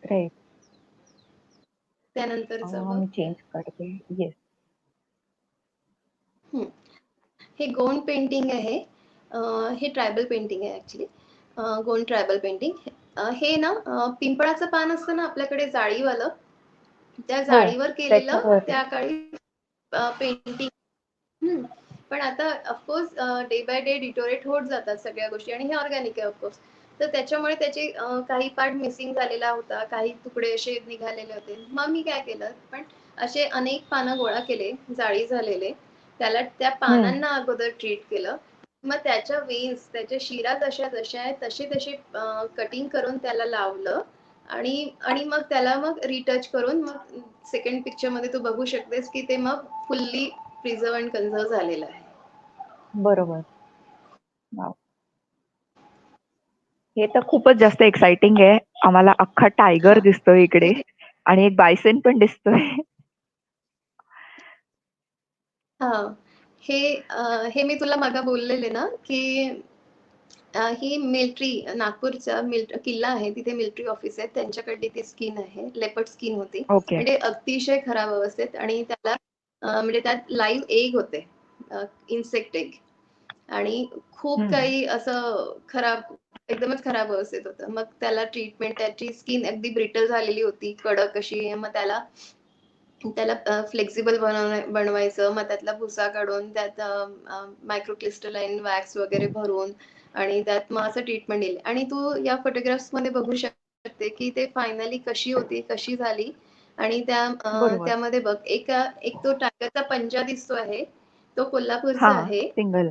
राइट. त्यानंतरचं बघ. मी चेंज करते. येस. हं. हे गोंड पेंटिंग आहे. हे ट्रायबल पेंटिंग आहे ॲक्चुअली. Gond tribal painting. हे ना पिंपळाचं पान असतं ना आपल्याकडे जाळीवालं, त्या हो. जाळीवर केलेलं त्याच्यावर आहे. त्या काळी पेंटिंग. हं. पण आता of course day by day deteriorate होत जातात सगळ्या गोष्टी आणि हे ऑर्गॅनिक आहे ऑफकोर्स. तर त्याच्यामुळे त्याचे काही पार्ट मिसिंग झालेला होता, काही तुकडे असे निघालेले होते. मग मी काय केलं, पण असे अनेक पानं गोळा केले, जाळी झालेले. त्याला त्या हं. पानांना अगोदर ट्रीट केलं. मग त्याच्या वेन्स, त्याच्या शिरा जशा जशा आहेत तसे तसे कटिंग करून त्याला लावलं आणि आणि मग त्याला मग रिटच करून मग सेकंड पिक्चरमध्ये तू बघू शकतेस की ते मग फुल्ली प्रिझर्व्ह अँड कन्झर्व्ह झालेलं आहे. बरोबर. वॉव! हे तर खूपच जास्त एक्साइटिंग आहे. आम्हाला अख्खा टायगर हां. दिसतोय इकडे हे आणि एक बायसन पण दिसतोय. हां. हे मी तुला मागे बोललेले ना, की ही मिलिटरी नागपूरचा किल्ला आहे. तिथे मिलिटरी ऑफिस आहे. त्यांच्याकडली ती स्किन आहे. लेपर्ड स्किन होती. ओके. म्हणजे अतिशय खराब अवस्थेत आणि त्याला म्हणजे त्यात लाईव्ह एग होते. इन्सेक्ट एग आणि खूप हं. काही असं खराब एकदमच खराब अवस्थेत होतं. मग त्याला ट्रीटमेंट त्याची स्किन अगदी ब्रिटल झालेली होती, कडक अशी. मग त्याला त्याला फ्लेक्सिबल बनवायचं. मग त्यातला भुसा काढून त्यात मायक्रोक्रिस्टलाइन वॅक्स वगैरे भरून आणि त्यात मग असं ट्रीटमेंट दिली आणि तू या फोटोग्राफ्समध्ये बघू शकते, की ते फायनली कशी होती, कशी झाली आणि बरोबर. त्यामध्ये बघ एक तो टायगरचा पंजा दिसतो आहे. तो कोल्हापूरचा हां. आहे. सिंगल.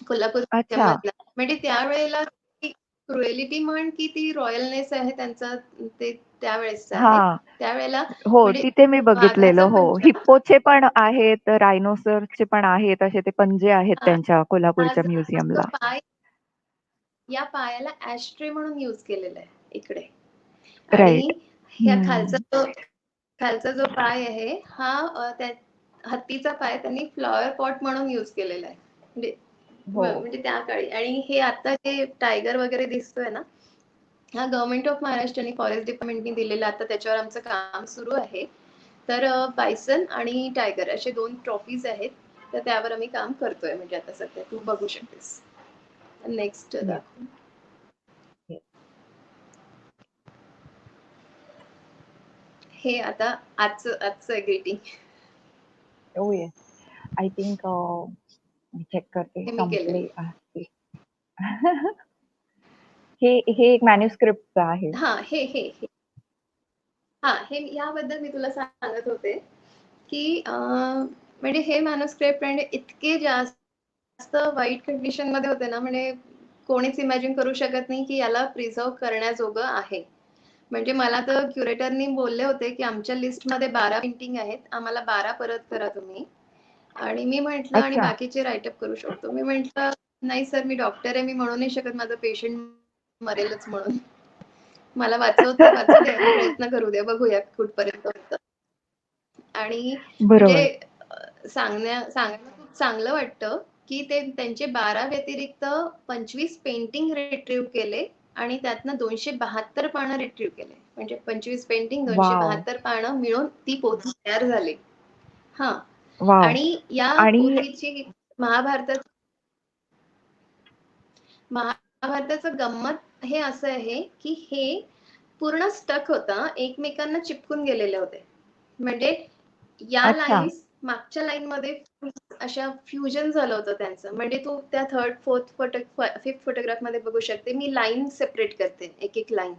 कोल्हापूर अच्छा. म्युझियममधला. म्हणजे त्यावेळेला ती क्रुएलिटी म्हण की ती रॉयलनेस आहे त्यांचा ते त्यावेळेसचा आहे. हां. त्यावेळेला हो, म्हणजे तिथे मी वाघाचा बघितलेलं. हो. पंजा हिप्पोचे पण आहेत, रायनोसरचे पण आहेत. असे ते पंजे आहेत हा त्यांच्या हा कोल्हापूरच्या जो म्युझियमला. पाय या पायाला ॲशट्रे म्हणून यूज केलेला आहे इकडे. राइट. आणि ह्या हं. खालचा जो पाय आहे हा त्या हत्तीचा पाय त्यांनी फ्लॉवर पॉट म्हणून यूज केलेला आहे. म्हणजे हो. म्हणजे त्या काळी आणि हे आता जे टायगर वगैरे दिसतोय ना, हा गव्हर्नमेंट ऑफ महाराष्ट्र आणि फॉरेस्ट डिपार्टमेंटने दिलेला आता त्याच्यावर आमचं काम सुरू आहे. तर बायसन आणि टायगर असे 2 ट्रॉफीज आहेत. तर त्यावर आम्ही काम करतोय म्हणजे आता सध्या तू बघू शकतेस. नेक्स्ट येस, दाखव. येस. हे आता आजचं greeting oh yes. I think मी चेक करते हे मी केलेलं. संपले असतील. हे हे एक मॅन्युस्क्रिप्टचं आहे. हां, हे. हां, हे याबद्दल मी तुला सांगत होते, की म्हणजे हे मॅन्युस्क्रिप्ट म्हणजे इतके जास्त वाईट कंडिशनमध्ये होते ना, म्हणजे कोणीच इमॅजिन करू शकत नाही, की याला प्रिझर्व्ह करण्याजोगं आहे. म्हणजे मला तर क्युरेटरनी बोलले होते, की आमच्या लिस्टमध्ये 12 पेंटिंग आहेत. आम्हाला 12 परत करा तुम्ही. आणि मी म्हटलं आणि अच्छा. बाकीचे राइट करू शकतो. मी म्हटलं, "नाही सर, मी डॉक्टर आहे. मी म्हणू नाही शकत माझा पेशंट मरेलच म्हणून. मला वाचू द्या, प्रयत्न करू द्या, बघूया कुठपर्यंत होतं." आणि म्हणजे बरोबर. सांगायला खूप चांगलं वाटतं, की ते त्यांचे 12 व्यतिरिक्त 25 पेंटिंग रिट्रीव्ह केले आणि त्यातनं 272 पानं रिट्रीव्ह केले. म्हणजे 25 पेंटिंग वॉव! 272 पानं मिळून ती पोथी तयार झाली. हां. वाव. आणि या आणि पूर्वीची महाभारतात महाभारताचं गंमत हे असं आहे की हे पूर्ण स्टक होता, एकमेकांना चिपकून गेलेले होते. म्हणजे या अच्छा. लाईन्स मागच्या लाईन मध्ये अशा फ्युजन झालं होतं त्यांचं. म्हणजे तू त्या third fourth photo fifth photograph मध्ये बघू शकते, मी लाईन सेपरेट करते, एक एक लाईन.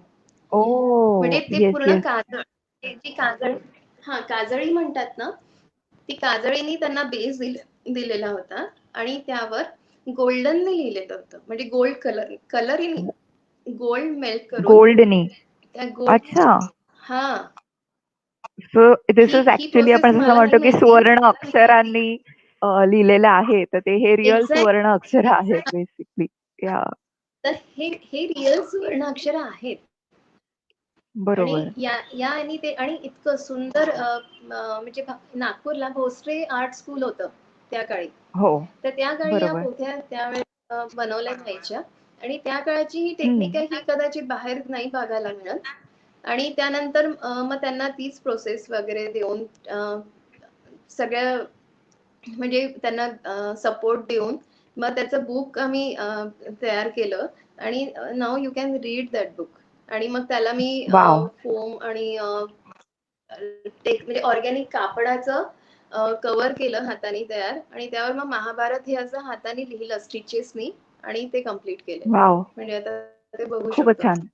ओ. म्हणजे ते येस, पूर्ण येस. काजळ, जी काजळ, हा काजळी म्हणतात ना, ती काजळीनी त्यांना बेस दिलेला होता आणि त्यावर गोल्डनने लिहिलेलं होतं. म्हणजे गोल्ड कलर, गोल्ड मेल्ट करून गोल्डनी. त्या गोल्ड, अच्छा. हा, so this is he actually process आपण जसं मला नाही म्हणतो की माहिती. सुवर्ण अक्षरांनी लिहिलेलं आहे, तर ते हे रिअल एक्झॅक्ट. सुवर्ण अक्षर आहेत बेसिकली. या. तर हे रिअल सुवर्ण अक्षर आहेत. आणि बरोबर. या आणि ते आणि इतकं सुंदर म्हणजे नागपूरला भोसले आर्ट स्कूल होतं त्या काळी. हो. तर त्या काळी या बरोबर. पोथ्या त्यावेळेस बनवल्या जायच्या. आणि त्या काळाची ही टेक्निक हं. आहे, ही कदाचित बाहेर नाही बघायला मिळत. आणि त्यानंतर मग त्यांना तीच प्रोसेस वगैरे देऊन सगळ्या म्हणजे त्यांना सपोर्ट देऊन मग त्याचं बुक आम्ही तयार केलं. आणि now you can read that book. आणि मग त्याला मी वॉव! फोम आणि म्हणजे ऑर्गॅनिक कापडाचं कव्हर केलं हाताने तयार. आणि त्यावर मग महाभारत हे असं हाताने लिहिलं स्टिचेसनी आणि ते कम्प्लीट केले. वॉव! म्हणजे आता ते बघू खूपच शकतो. छान.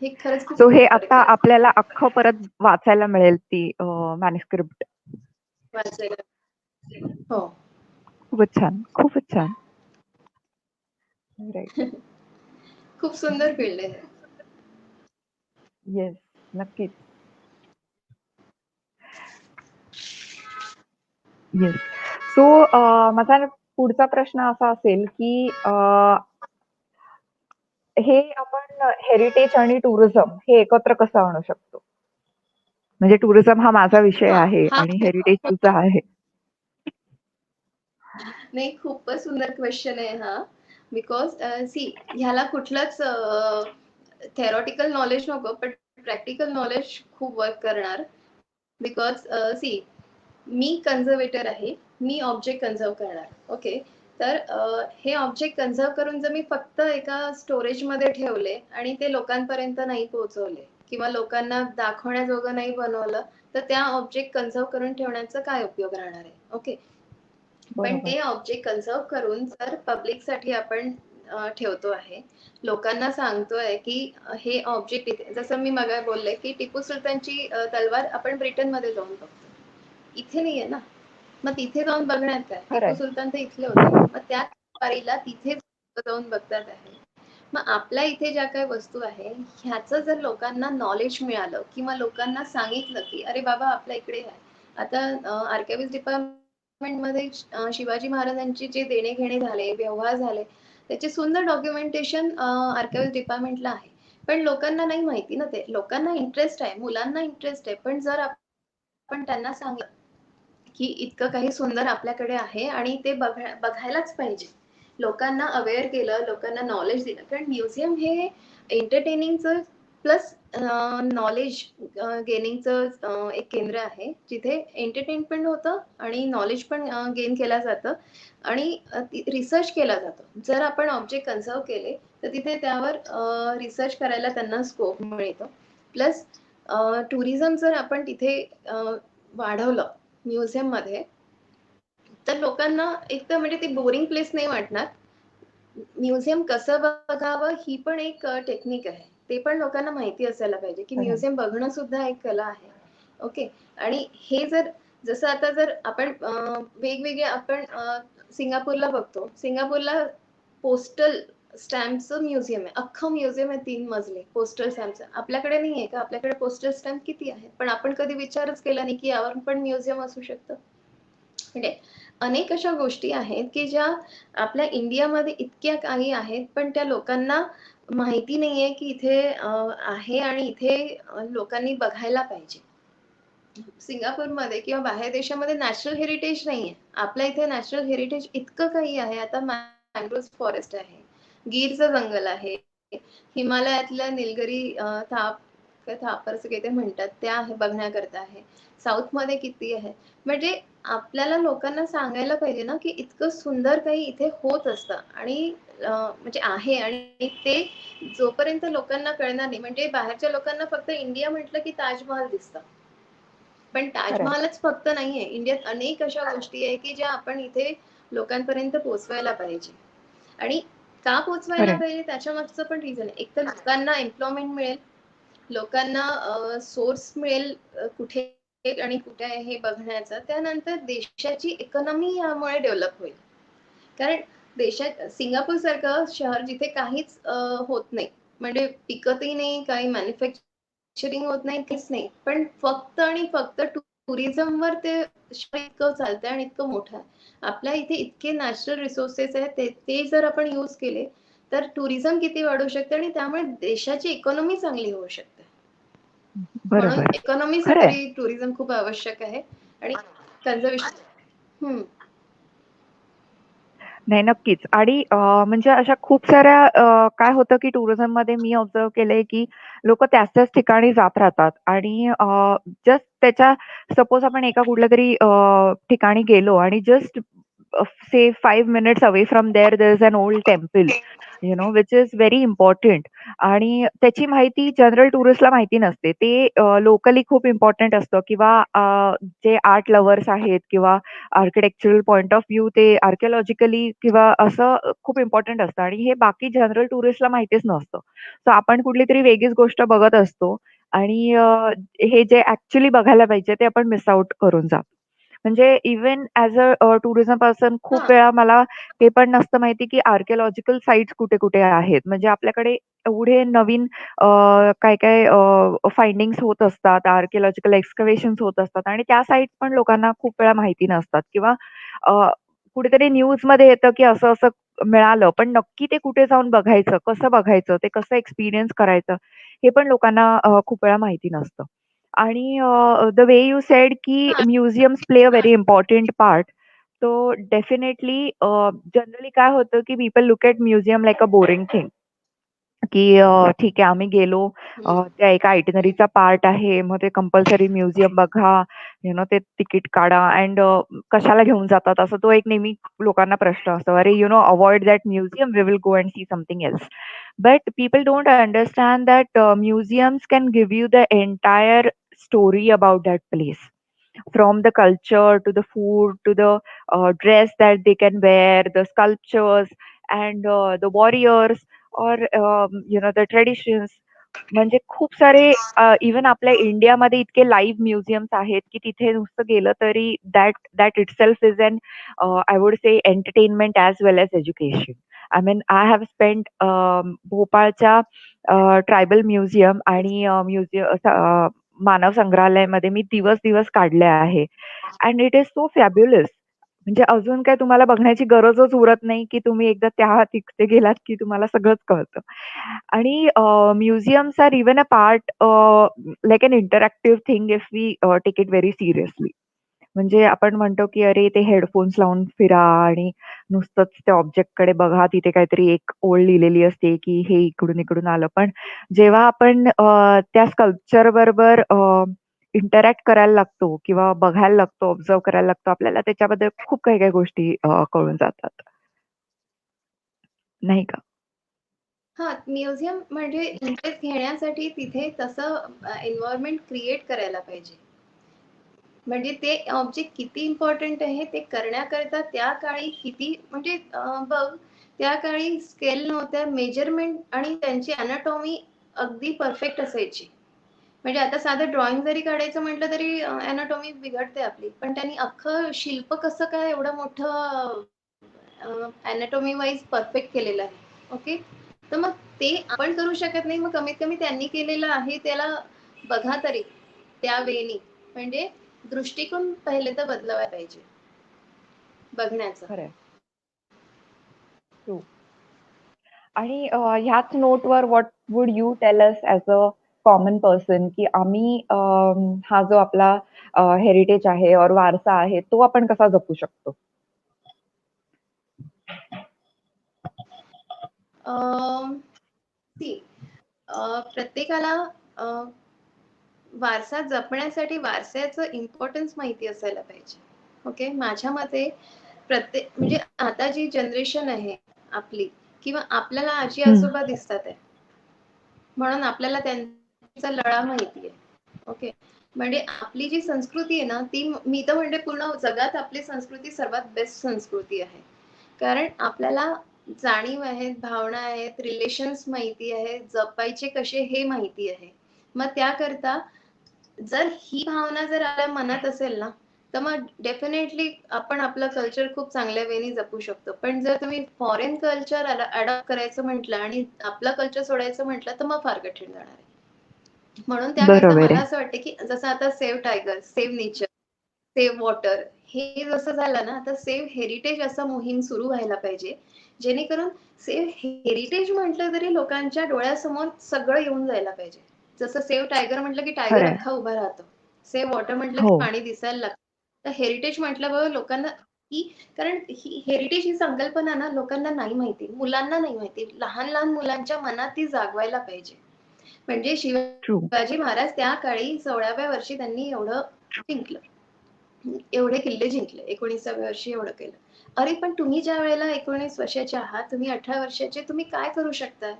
हे खरंच खूप सो हे सुंदर आता केलं आपल्याला अख्खं परत वाचायला मिळेल ती मॅन्युस्क्रिप्ट. वाचायला. हो. खूपच छान, खूपच छान. राइट. खूप सुंदर फील्ड आहे. येस, नक्कीच. येस. सो माझा पुढचा प्रश्न असा असेल, की हे आपण हेरिटेज आणि टुरिझम हे एकत्र कसं आणू शकतो? म्हणजे टुरिझम हा माझा विषय हा आहे हा आणि हेरिटेज तुझा आहे. नाही, खूपच सुंदर क्वेश्चन आहे हा. बिकॉज सी, ह्याला कुठलंच थेरॉटिकल नॉलेज नको, पण प्रॅक्टिकल नॉलेज खूप वर्क करणार. बिकॉज सी, मी कन्झर्वेटर आहे, मी ऑब्जेक्ट कन्झर्व करणार. ओके. तर हे ऑब्जेक्ट कन्झर्व करून जर मी फक्त एका स्टोरेजमध्ये ठेवले आणि ते लोकांपर्यंत नाही पोहोचवले किंवा लोकांना दाखवण्याजोगं नाही बनवलं, तर त्या ऑब्जेक्ट कन्झर्व करून ठेवण्याचा काय उपयोग राहणार आहे. ओके. पण बरोबर. ते ऑब्जेक्ट कन्झर्व करून जर पब्लिकसाठी आपण ठेवतो आहे, लोकांना सांगतोय की हे ऑब्जेक्ट इथे, जसं मी मग बोलले की टिपू सुलतानची तलवार आपण ब्रिटनमध्ये जाऊन बघतो, इथे नाहीये ना. मग तिथे जाऊन बघण्यात काय, टिपू खरंय. सुलतान तर इथले होते, मग त्या तलवारीला तिथे जाऊन बघतात आहे. मग आपल्या इथे ज्या काही वस्तू आहे, ह्याचं जर लोकांना नॉलेज मिळालं किंवा लोकांना सांगितलं की अरे बाबा आपल्या इकडे आहे. आता आर्काइव्हिस्ट डिपार्टमेंट मध्ये शिवाजी महाराजांचे जे देणे घेणे झाले, व्यवहार झाले, त्याचे सुंदर डॉक्युमेंटेशन आर्काइव्हिस्ट डिपार्टमेंटला आहे. पण लोकांना नाही माहिती ना. ते लोकांना इंटरेस्ट आहे, मुलांना इंटरेस्ट आहे, पण जर आपण त्यांना सांगितलं की इतकं काही सुंदर आपल्याकडे आहे आणि ते बघायलाच पाहिजे, लोकांना अवेअर केलं, लोकांना नॉलेज दिलं. कारण म्युझियम हे एंटरटेनिंगचं प्लस नॉलेज गेनिंगचं एक केंद्र आहे, जिथे एंटरटेनमेंट होतं आणि नॉलेज पण गेन केलं जातं आणि रिसर्च केला जातो. जर आपण ऑब्जेक्ट कन्झर्व केले तर तिथे त्यावर रिसर्च करायला त्यांना स्कोप मिळतो. प्लस टुरिझम जर आपण तिथे वाढवलं म्युझियममध्ये, तर लोकांना एक तर म्हणजे ती बोरिंग प्लेस नाही वाटणार. म्युझियम कसं बघावं ही पण एक टेक्निक आहे. ते पण लोकांना माहिती असायला पाहिजे, की खरंय. म्युझियम बघणं सुद्धा एक कला आहे. ओके. आणि हे जर, जसं आता जर आपण वेगवेगळे आपण सिंगापूरला बघतो. सिंगापूरला पोस्टल स्टॅम्पचं म्युझियम आहे. अख्खं म्युझियम आहे 3 मजले पोस्टल स्टॅम्पचं. आपल्याकडे नाहीये का? आपल्याकडे पोस्टल स्टॅम्प किती आहेत? पण आपण कधी विचारच केला नाही, की यावर पण म्युझियम असू शकतं. म्हणजे अनेक अशा गोष्टी आहेत की ज्या आपल्या इंडियामध्ये इतक्या काही आहेत, पण त्या लोकांना माहिती नाहीये की इथे आहे आणि इथे लोकांनी बघायला पाहिजे. सिंगापूरमध्ये किंवा बाहेर देशामध्ये नॅशनल हेरिटेज नाहीये. आपल्या इथे नॅशनल हेरिटेज इतकं काही आहे. आता मँग्रोव्ह फॉरेस्ट आहे, गीरचं जंगल आहे, हिमालयातल्या निलगिरी थापर असं काही ते म्हणतात, त्या आहे बघण्याकरता आहे. साऊथमध्ये किती आहे. म्हणजे आपल्याला लोकांना सांगायला पाहिजे ना, की इतकं सुंदर काही इथे होत असतं आणि म्हणजे आहे आणि ते जोपर्यंत लोकांना कळणार नाही, म्हणजे बाहेरच्या लोकांना फक्त इंडिया म्हटलं की ताजमहल दिसतं. पण खरंय, ताजमहलच फक्त नाहीये. इंडियात अनेक अशा गोष्टी आहे, की ज्या आपण इथे लोकांपर्यंत पोहोचवायला पाहिजे. आणि का पोहोचवायला खरंय. पाहिजे त्याच्यामागचं पण रिझन आहे. एक तर लोकांना एम्प्लॉयमेंट मिळेल, लोकांना सोर्स मिळेल कुठे आणि कुठे आहे हे बघण्याचं. त्यानंतर देशाची इकॉनॉमी यामुळे डेव्हलप होईल. कारण देशात सिंगापूर सारखं शहर जिथे काहीच होत नाही, म्हणजे पिकतही नाही, काही मॅन्युफॅक्चरिंग होत नाही, काहीच नाही, पण फक्त आणि फक्त टुरिझमवर ते शहर इतकं चालतंय आणि इतकं मोठं आहे. आपल्या इथे इतके नॅचरल रिसोर्सेस आहेत, ते जर आपण यूज केले तर टुरिझम किती वाढू शकते आणि त्यामुळे देशाची इकॉनॉमी चांगली होऊ शकते. म्हणून बरोबर. खरंय. इकॉनॉमीसाठी टुरिझम खूप आवश्यक आहे आणि कन्झर्वेशन. नाही, नक्कीच. आणि म्हणजे अशा खूप साऱ्या काय होतं, की टुरिझममध्ये मी ऑब्झर्व्ह केलंय, की लोकं त्याच-त्याच ठिकाणी जात राहतात आणि जस्ट त्याच्या सपोज आपण एका कुठल्यातरी ठिकाणी गेलो आणि just say 5 minutes away from there, there's an old temple, which is very important. आणि त्याची माहिती जनरल टुरिस्टला माहिती नसते. ते लोकली खूप इम्पोर्टंट असतं किंवा जे आर्ट लव्हर्स आहेत किंवा आर्किटेक्चरल पॉइंट ऑफ व्ह्यू ते आर्किओलॉजिकली किंवा असं खूप इम्पोर्टंट असतं आणि हे बाकी जनरल टुरिस्टला माहितीच नसतं. सो आपण कुठलीतरी वेगळीच गोष्ट बघत असतो आणि हे जे ॲक्चुअली बघायला पाहिजे ते आपण मिस आउट करून जातो. म्हणजे इव्हन ॲज टुरिझम पर्सन खूप हां. वेळा मला हे पण नसतं माहिती, की आर्किओलॉजिकल साइट्स कुठे-कुठे आहेत. म्हणजे आपल्याकडे एवढे नवीन काय-काय फाइंडिंग्स होत असतात, आर्किओलॉजिकल एक्स्कव्हेशन्स होत असतात आणि त्या साइट्स पण लोकांना खूप वेळा माहिती नसतात किंवा अ, कुठेतरी न्यूजमध्ये येतं, की असं-असं मिळालं. पण नक्की ते कुठे जाऊन बघायचं, कसं बघायचं, ते कसं एक्सपिरियन्स करायचं, हे पण लोकांना खूप वेळा माहिती नसतं. आणि द वे यू सेड की हां. Museums play a very important part. So definitely generally काय होतं, की people look at museum like a boring thing. की ठीक आहे आम्ही गेलो हं. त्या एका आयटिनरीचा पार्ट आहे. मग ते कंपल्सरी म्युझियम बघा, ते तिकीट काढा अँड कशाला घेऊन जातात? असा तो एक नेहमी लोकांना प्रश्न असतो. अरे, avoid that museum, we will go and see something else. But people don't understand that museums can give you the entire story about that place, from the culture to the food to the dress that they can wear, the sculptures and the warriors or the traditions. म्हणजे खूप सारे even आपल्या इंडियामध्ये इतके live museums आहेत, की तिथे नुसतं गेलं तरी that that itself is an I would say entertainment as well as education. I mean I have spent भोपाळच्या ट्रायबल म्युझियम आणि मानव संग्रहालयामध्ये मी दिवस-दिवस काढले आहे. And it is so fabulous. म्हणजे अजून काही तुम्हाला बघण्याची गरजच उरत नाही, की तुम्ही एकदा तिथे गेलात, की तुम्हाला सगळंच कळतं. आणि museums are even a part like an interactive thing if we take it very seriously. म्हणजे आपण म्हणतो, की अरे ते हेडफोन्स लावून फिरा आणि नुसतंच त्या ऑब्जेक्टकडे बघा. तिथे काहीतरी एक ओळ लिहिलेली असते, की हे इकडून-इकडून आलं. पण जेव्हा आपण त्या स्कल्पचर बरोबर इंटरॅक्ट करायला लागतो किंवा बघायला लागतो, ऑब्झर्व्ह करायला लागतो, आपल्याला त्याच्याबद्दल खूप काही-काही गोष्टी कळून जातात. नाही का? हां, म्युझियम म्हणजे इंटरेस्ट घेण्यासाठी तिथे तसं एन्व्हायर्नमेंट क्रिएट करायला पाहिजे. म्हणजे ते ऑब्जेक्ट किती इम्पोर्टंट आहे ते करण्याकरता त्या काळी किती म्हणजे बघ त्या काळी स्केल नव्हत्या, मेजरमेंट आणि त्यांची अनाटॉमी अगदी परफेक्ट असायची. म्हणजे आता साधं ड्रॉइंग जरी काढायचं म्हटलं तरी अनाटॉमी बिघडते आपली. पण त्यांनी अख्खं शिल्प कसं काय एवढं मोठं अनाटॉमी वाईज परफेक्ट केलेलं आहे. ओके. तर मग ते आपण करू शकत नाही. मग कमीत कमी त्यांनी केलेलं आहे त्याला बघा तरी त्या वेळी. म्हणजे दृष्टिकोन पहिले तर बदलायला पाहिजे बघण्याचा. खरंय. ट्रू. आणि ह्याच नोटवर what would you tell us as a common person, की आम्ही हा जो आपला हेरिटेज आहे और वारसा आहे, तो आपण कसा जपू शकतो? सी प्रत्येकाला वारसा जपण्यासाठी वारशाचं इम्पॉर्टन्स माहिती असायला पाहिजे. ओके, माझ्या मते प्रत्येक म्हणजे आता जी जनरेशन आहे आपली, किंवा आपल्याला आजी हं. आजोबा दिसतात आहे, म्हणून आपल्याला त्यांचा लळा माहिती आहे. ओके, म्हणजे आपली जी संस्कृती आहे ना, ती मी तर म्हणते पूर्ण जगात आपली संस्कृती सर्वात बेस्ट संस्कृती आहे. कारण आपल्याला जाणीव आहेत, भावना आहेत, रिलेशन्स माहिती आहे, जपायचे कसे हे माहिती आहे. मग त्याकरता जर ही भावना जर आपल्या मनात असेल ना, तर मग डेफिनेटली आपण आपलं कल्चर खूप चांगल्या वेळी जपू शकतो. पण जर तुम्ही फॉरेन कल्चर अडॉप्ट करायचं म्हटलं आणि आपलं कल्चर सोडायचं म्हटलं, तर मग फार कठीण जाणार आहे. म्हणून त्याकरता बरोबर मला आहे. असं वाटतं, की जसं आता save tiger, save nature, save water हे जसं झालं ना, आता सेव्ह हेरिटेज असा मोहीम सुरू व्हायला पाहिजे. जेणेकरून सेव्ह हेरिटेज म्हटलं तरी लोकांच्या डोळ्यासमोर सगळं येऊन जायला पाहिजे. जसं सेव्ह टायगर म्हटलं की टायगर खरं आहे. अख्खा उभा राहतो. सेव्ह वॉटर म्हटलं की हो. पाणी दिसायला लागतं. तर हेरिटेज म्हटलं बघा लोकांना, की कारण ही हेरिटेज ही संकल्पना ना लोकांना नाही माहिती, मुलांना नाही माहिती. लहान लहान मुलांच्या मनात ती जागवायला पाहिजे. म्हणजे ट्रू. शिवाजी महाराज त्या काळी 16व्या वर्षी त्यांनी एवढं जिंकलं. एवढे किल्ले जिंकले, 19व्या वर्षी एवढं केलं. अरे पण तुम्ही ज्या वेळेला 19 वर्षाचे आहात, तुम्ही 18 वर्षाचे, तुम्ही काय करू शकताय?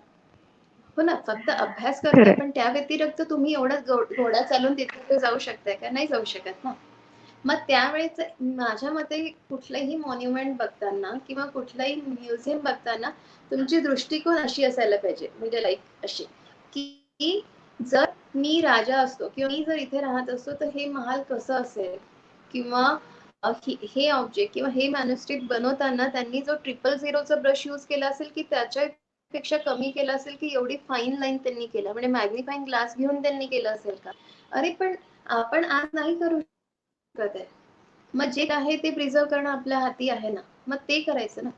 हो ना, फक्त अभ्यास खरं करताय, आहे. पण त्या व्यतिरिक्त तुम्ही एवढं घोडा चालून तिथे जाऊ शकताय का? नाही जाऊ शकत ना. मग त्यावेळेस माझ्या मते कुठलंही मॉन्युमेंट बघताना किंवा कुठलाही म्युझियम बघताना तुमची दृष्टिकोन अशी असायला पाहिजे, म्हणजे लाईक अशी, की जर मी राजा असतो किंवा मी जर इथे राहत असतो तर हे महाल कसं असेल, किंवा हे ऑब्जेक्ट किंवा हे मॅन्युस्क्रिप्ट बनवताना त्यांनी जो 000चा ब्रश यूज केला असेल की त्याच्यापेक्षा कमी केला असेल, की एवढी फाईन लाईन त्यांनी केला, म्हणजे मॅग्निफाईंग ग्लास घेऊन त्यांनी केलं असेल का? अरे पण आपण आज नाही करू शकत आहे. मग जे आहे ते प्रिझर्व करणं आपल्या हाती आहे ना, मग ते करायचं ना.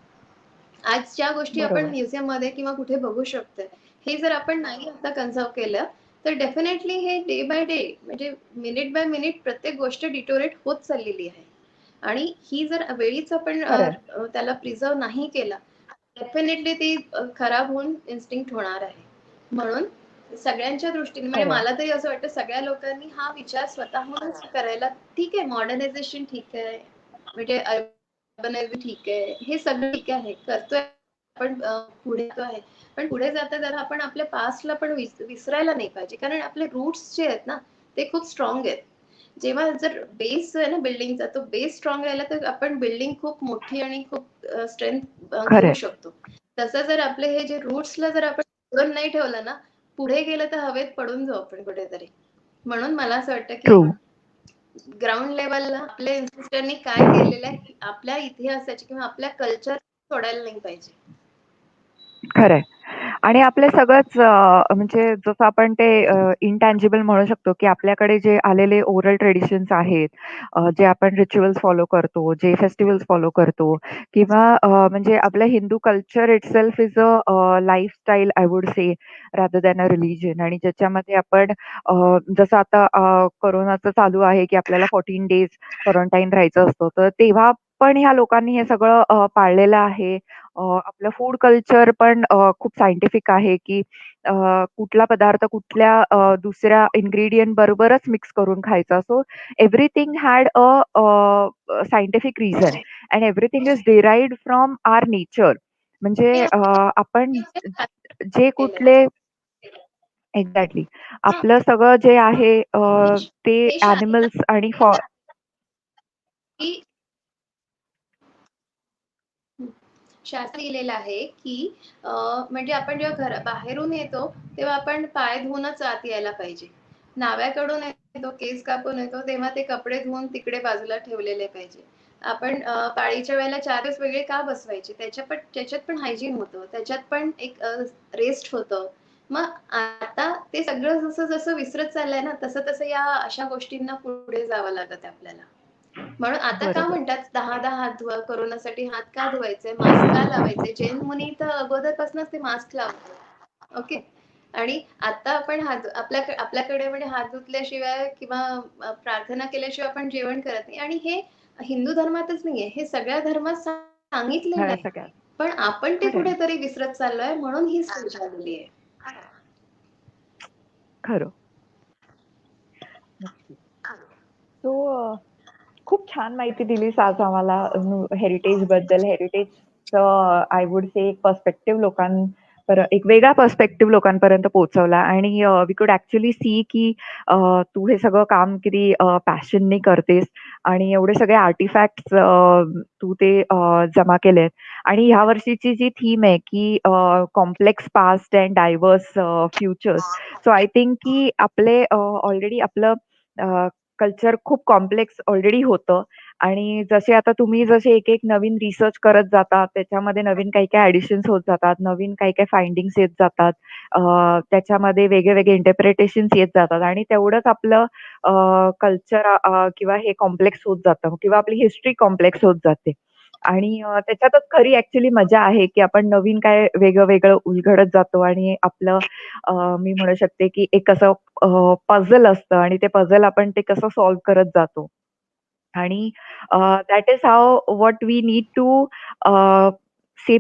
आज ज्या गोष्टी आपण बरोबर. म्युझियम मध्ये किंवा कुठे बघू शकतोय, हे जर आपण नाही आता कन्झर्व केलं, तर डेफिनेटली हे डे बाय डे, म्हणजे मिनिट बाय मिनिट प्रत्येक गोष्ट डिटोरेट होत चाललेली आहे. आणि ही जर वेळीच आपण खरं आहे. त्याला प्रिझर्व नाही केला, डेफिनेटली ती खराब होऊन इन्स्टिंक्ट होणार आहे. म्हणून सगळ्यांच्या दृष्टीने, म्हणजे खरं आहे. मला तरी असं वाटतं सगळ्या लोकांनी हा विचार स्वतःहूनच करायला. ठीक आहे, मॉडर्नायझेशन ठीक आहे, म्हणजे अर्बनायझेशन ठीक आहे, हे सगळं ठीक आहे, करतोय आपण, पुढे येतो आहे. पण पुढे जाता जाता आपण आपल्या पास्टला पण विसरायला नाही पाहिजे, कारण आपले रूट्स जे आहेत ना, ते खूप स्ट्रॉंग आहेत. जेव्हा जर बेस आहे ना बिल्डिंगचा, तो बेस स्ट्रॉंग राहिला तर आपण बिल्डिंग खूप मोठी आणि खूप स्ट्रेंथ खरं घेऊ आहे. शकतो. तसं जर आपले हे जे रूट्सला जर आपण धरून नाही ठेवलं ना, पुढे गेलं तर हवेत पडून जाऊ आपण कुठेतरी. म्हणून मला असं वाटतं की ट्रू. ग्राउंड लेवलला आपल्या इन्स्टिट्यूटनी काय केलेलं आहे, आपल्या इतिहासाची किंवा आपल्या कल्चर सोडायला नाही पाहिजे. खरं आहे. आणि आपले सगळंच म्हणजे जसं आपण ते इनटँजिबल म्हणू शकतो, की आपल्याकडे जे आलेले ओरल ट्रेडिशन्स आहेत, जे आपण रिच्युअल्स फॉलो करतो, जे फेस्टिव्हल्स फॉलो करतो किंवा म्हणजे आपलं Hindu culture itself is lifestyle I would say rather than a religion आणि ज्याच्यामध्ये आपण जसं आता कोरोनाचं चालू आहे, की आपल्याला 14 डेज क्वारंटाईन राहायचं असतं. तर तेव्हा पण ह्या लोकांनी हे सगळं पाळलेलं आहे. आपलं फूड कल्चर पण खूप सायंटिफिक आहे, की कुठला पदार्थ कुठल्या दुसऱ्या इन्ग्रीडियंट बरोबरच मिक्स करून खायचा. So everything had scientific reason and everything is derived from our nature. म्हणजे आपण जे केलंय. कुठले एक्झॅक्टली हा, आपलं सगळं जे आहे ते देश आहे ना, ॲनिमल्स आणि फॉ की शास्त्र लिहिलेलं आहे, की म्हणजे आपण जेव्हा बाहेरून येतो, तेव्हा आपण पाय धुवूनच आत यायला पाहिजे. नाव्याकडून येतो, केस कापून येतो, तेव्हा ते कपडे धुवून तिकडे बाजूला ठेवलेले पाहिजे. आपण पाळीच्या वेळेला 4 दिवस वेगळे का बसवायचे? त्याच्यात पण हायजीन होतं. त्याच्यात पण एक रेस्ट होतं. मग आता ते सगळं जसं जसं विसरत चाललंय ना, तसं तसं या अशा गोष्टींना पुढे जावं लागत आहे आपल्याला. म्हणून आता का बरोबर. म्हणतात 10-10 हात धुवा, कोरोनासाठी हात का धुवायचे, मास्क का लावायचे? जैन मुनी तर अगोदरपासूनच ते मास्क लावतात. ओके. आणि आता आपण आपल्याकडे म्हणजे हात धुतल्याशिवाय किंवा प्रार्थना केल्याशिवाय आपण जेवण करत नाही. आणि हे हिंदू धर्मातच नाहीये, हे सगळ्या धर्मात सांगितलेलं ह्या आहे. सगळ्यात. पण आपण ते खरं आहे. कुठेतरी विसरत चाललोय, म्हणून ही स्टेज आलेली आहे. खरं. नक्की. सो खूप छान माहिती दिलीस आज आम्हाला हेरिटेजबद्दल. हेरिटेजचं आय वुड से एक पर्स्पेक्टिव्ह एक वेगळा पर्स्पेक्टिव्ह लोकांपर्यंत पोहोचवला आणि वी कुड ॲक्चुअली सी की तू हे सगळं काम किती पॅशनने करतेस आणि एवढे सगळे आर्टिफॅक्ट्स तू ते जमा केलेत आणि ह्या वर्षीची जी थीम आहे की complex past and diverse futures. So I think की ऑलरेडी आपलं कल्चर खूप कॉम्प्लेक्स ऑलरेडी होतं आणि जसे एक-एक नवीन रिसर्च करत जातात, त्याच्यामध्ये नवीन काही-काही ॲडिशन्स होत जातात, नवीन काही-काही फाइंडिंग्स येत जातात. त्याच्यामध्ये वेगळे-वेगळे इंटरप्रिटेशन्स येत जातात आणि तेवढंच आपलं कल्चर किंवा हे कॉम्प्लेक्स होत जातं किंवा आपली हिस्ट्री कॉम्प्लेक्स होत जाते. आणि त्याच्यातच खरी ॲक्चुअली मजा आहे, की आपण नवीन काय वेगळं-वेगळं उलगडत जातो आणि मी म्हणू शकते, की एक असं पझल असतं आणि ते पझल आपण ते कसं सॉल्व्ह करत जातो. आणि that is how what we need to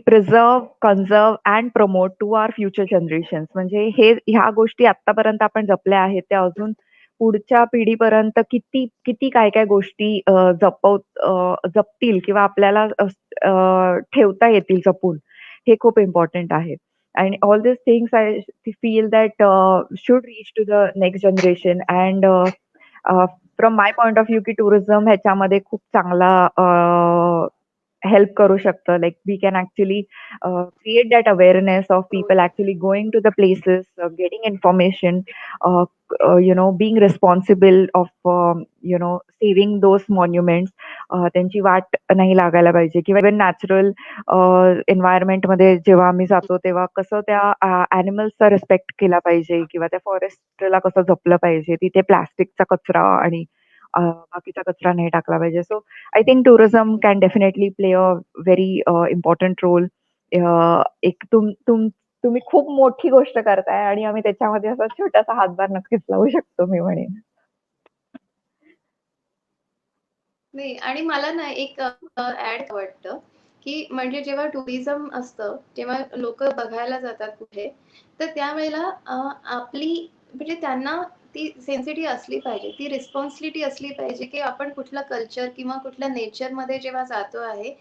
preserve, conserve and promote to our future generations. म्हणजे ह्या गोष्टी आत्तापर्यंत आपण जपल्या आहेत, त्या अजून पुढच्या पिढीपर्यंत किती, किती काय-काय गोष्टी जपतील किंवा आपल्याला ठेवता येतील जपून, हे खूप इम्पोर्टंट आहे. And all these things I feel that should reach to the next generation. And from my point of view की टुरिझम ह्याच्यामध्ये खूप चांगला हेल्प करू शकतं. Like we can actually create that awareness of people actually going to the places, getting information, being responsible of saving those monuments. त्यांची वाट नाही लागायला पाहिजे किंवा इव्हन नॅचरल एन्व्हायर्नमेंटमध्ये जेव्हा आम्ही जातो, तेव्हा कसं त्या ॲनिमल्सचा रिस्पेक्ट केला पाहिजे किंवा त्या फॉरेस्टला कसं जपलं पाहिजे. तिथे प्लास्टिकचा कचरा आणि बाकीचा कचरा नाही टाकला पाहिजे. So I think tourism can definitely play a very important role. एक तुम्ही खूप मोठी गोष्ट करताय आणि आम्ही त्याच्यामध्ये असा छोटासा हातभार नक्कीच लावू शकतो मी म्हणेन. नाही आणि मला ना एक ॲड वाटतं, की म्हणजे जेव्हा टुरिझम असतं, तेव्हा लोकं बघायला जातात कुठे, तर त्यावेळेला आपली म्हणजे त्यांना ती सेन्सिटिव्ह असली पाहिजे. ती रिस्पॉन्सिबिलिटी असली पाहिजे, की आपण कुठलं कल्चर किंवा कुठल्या नेचरमध्ये जेव्हा जातो आहे,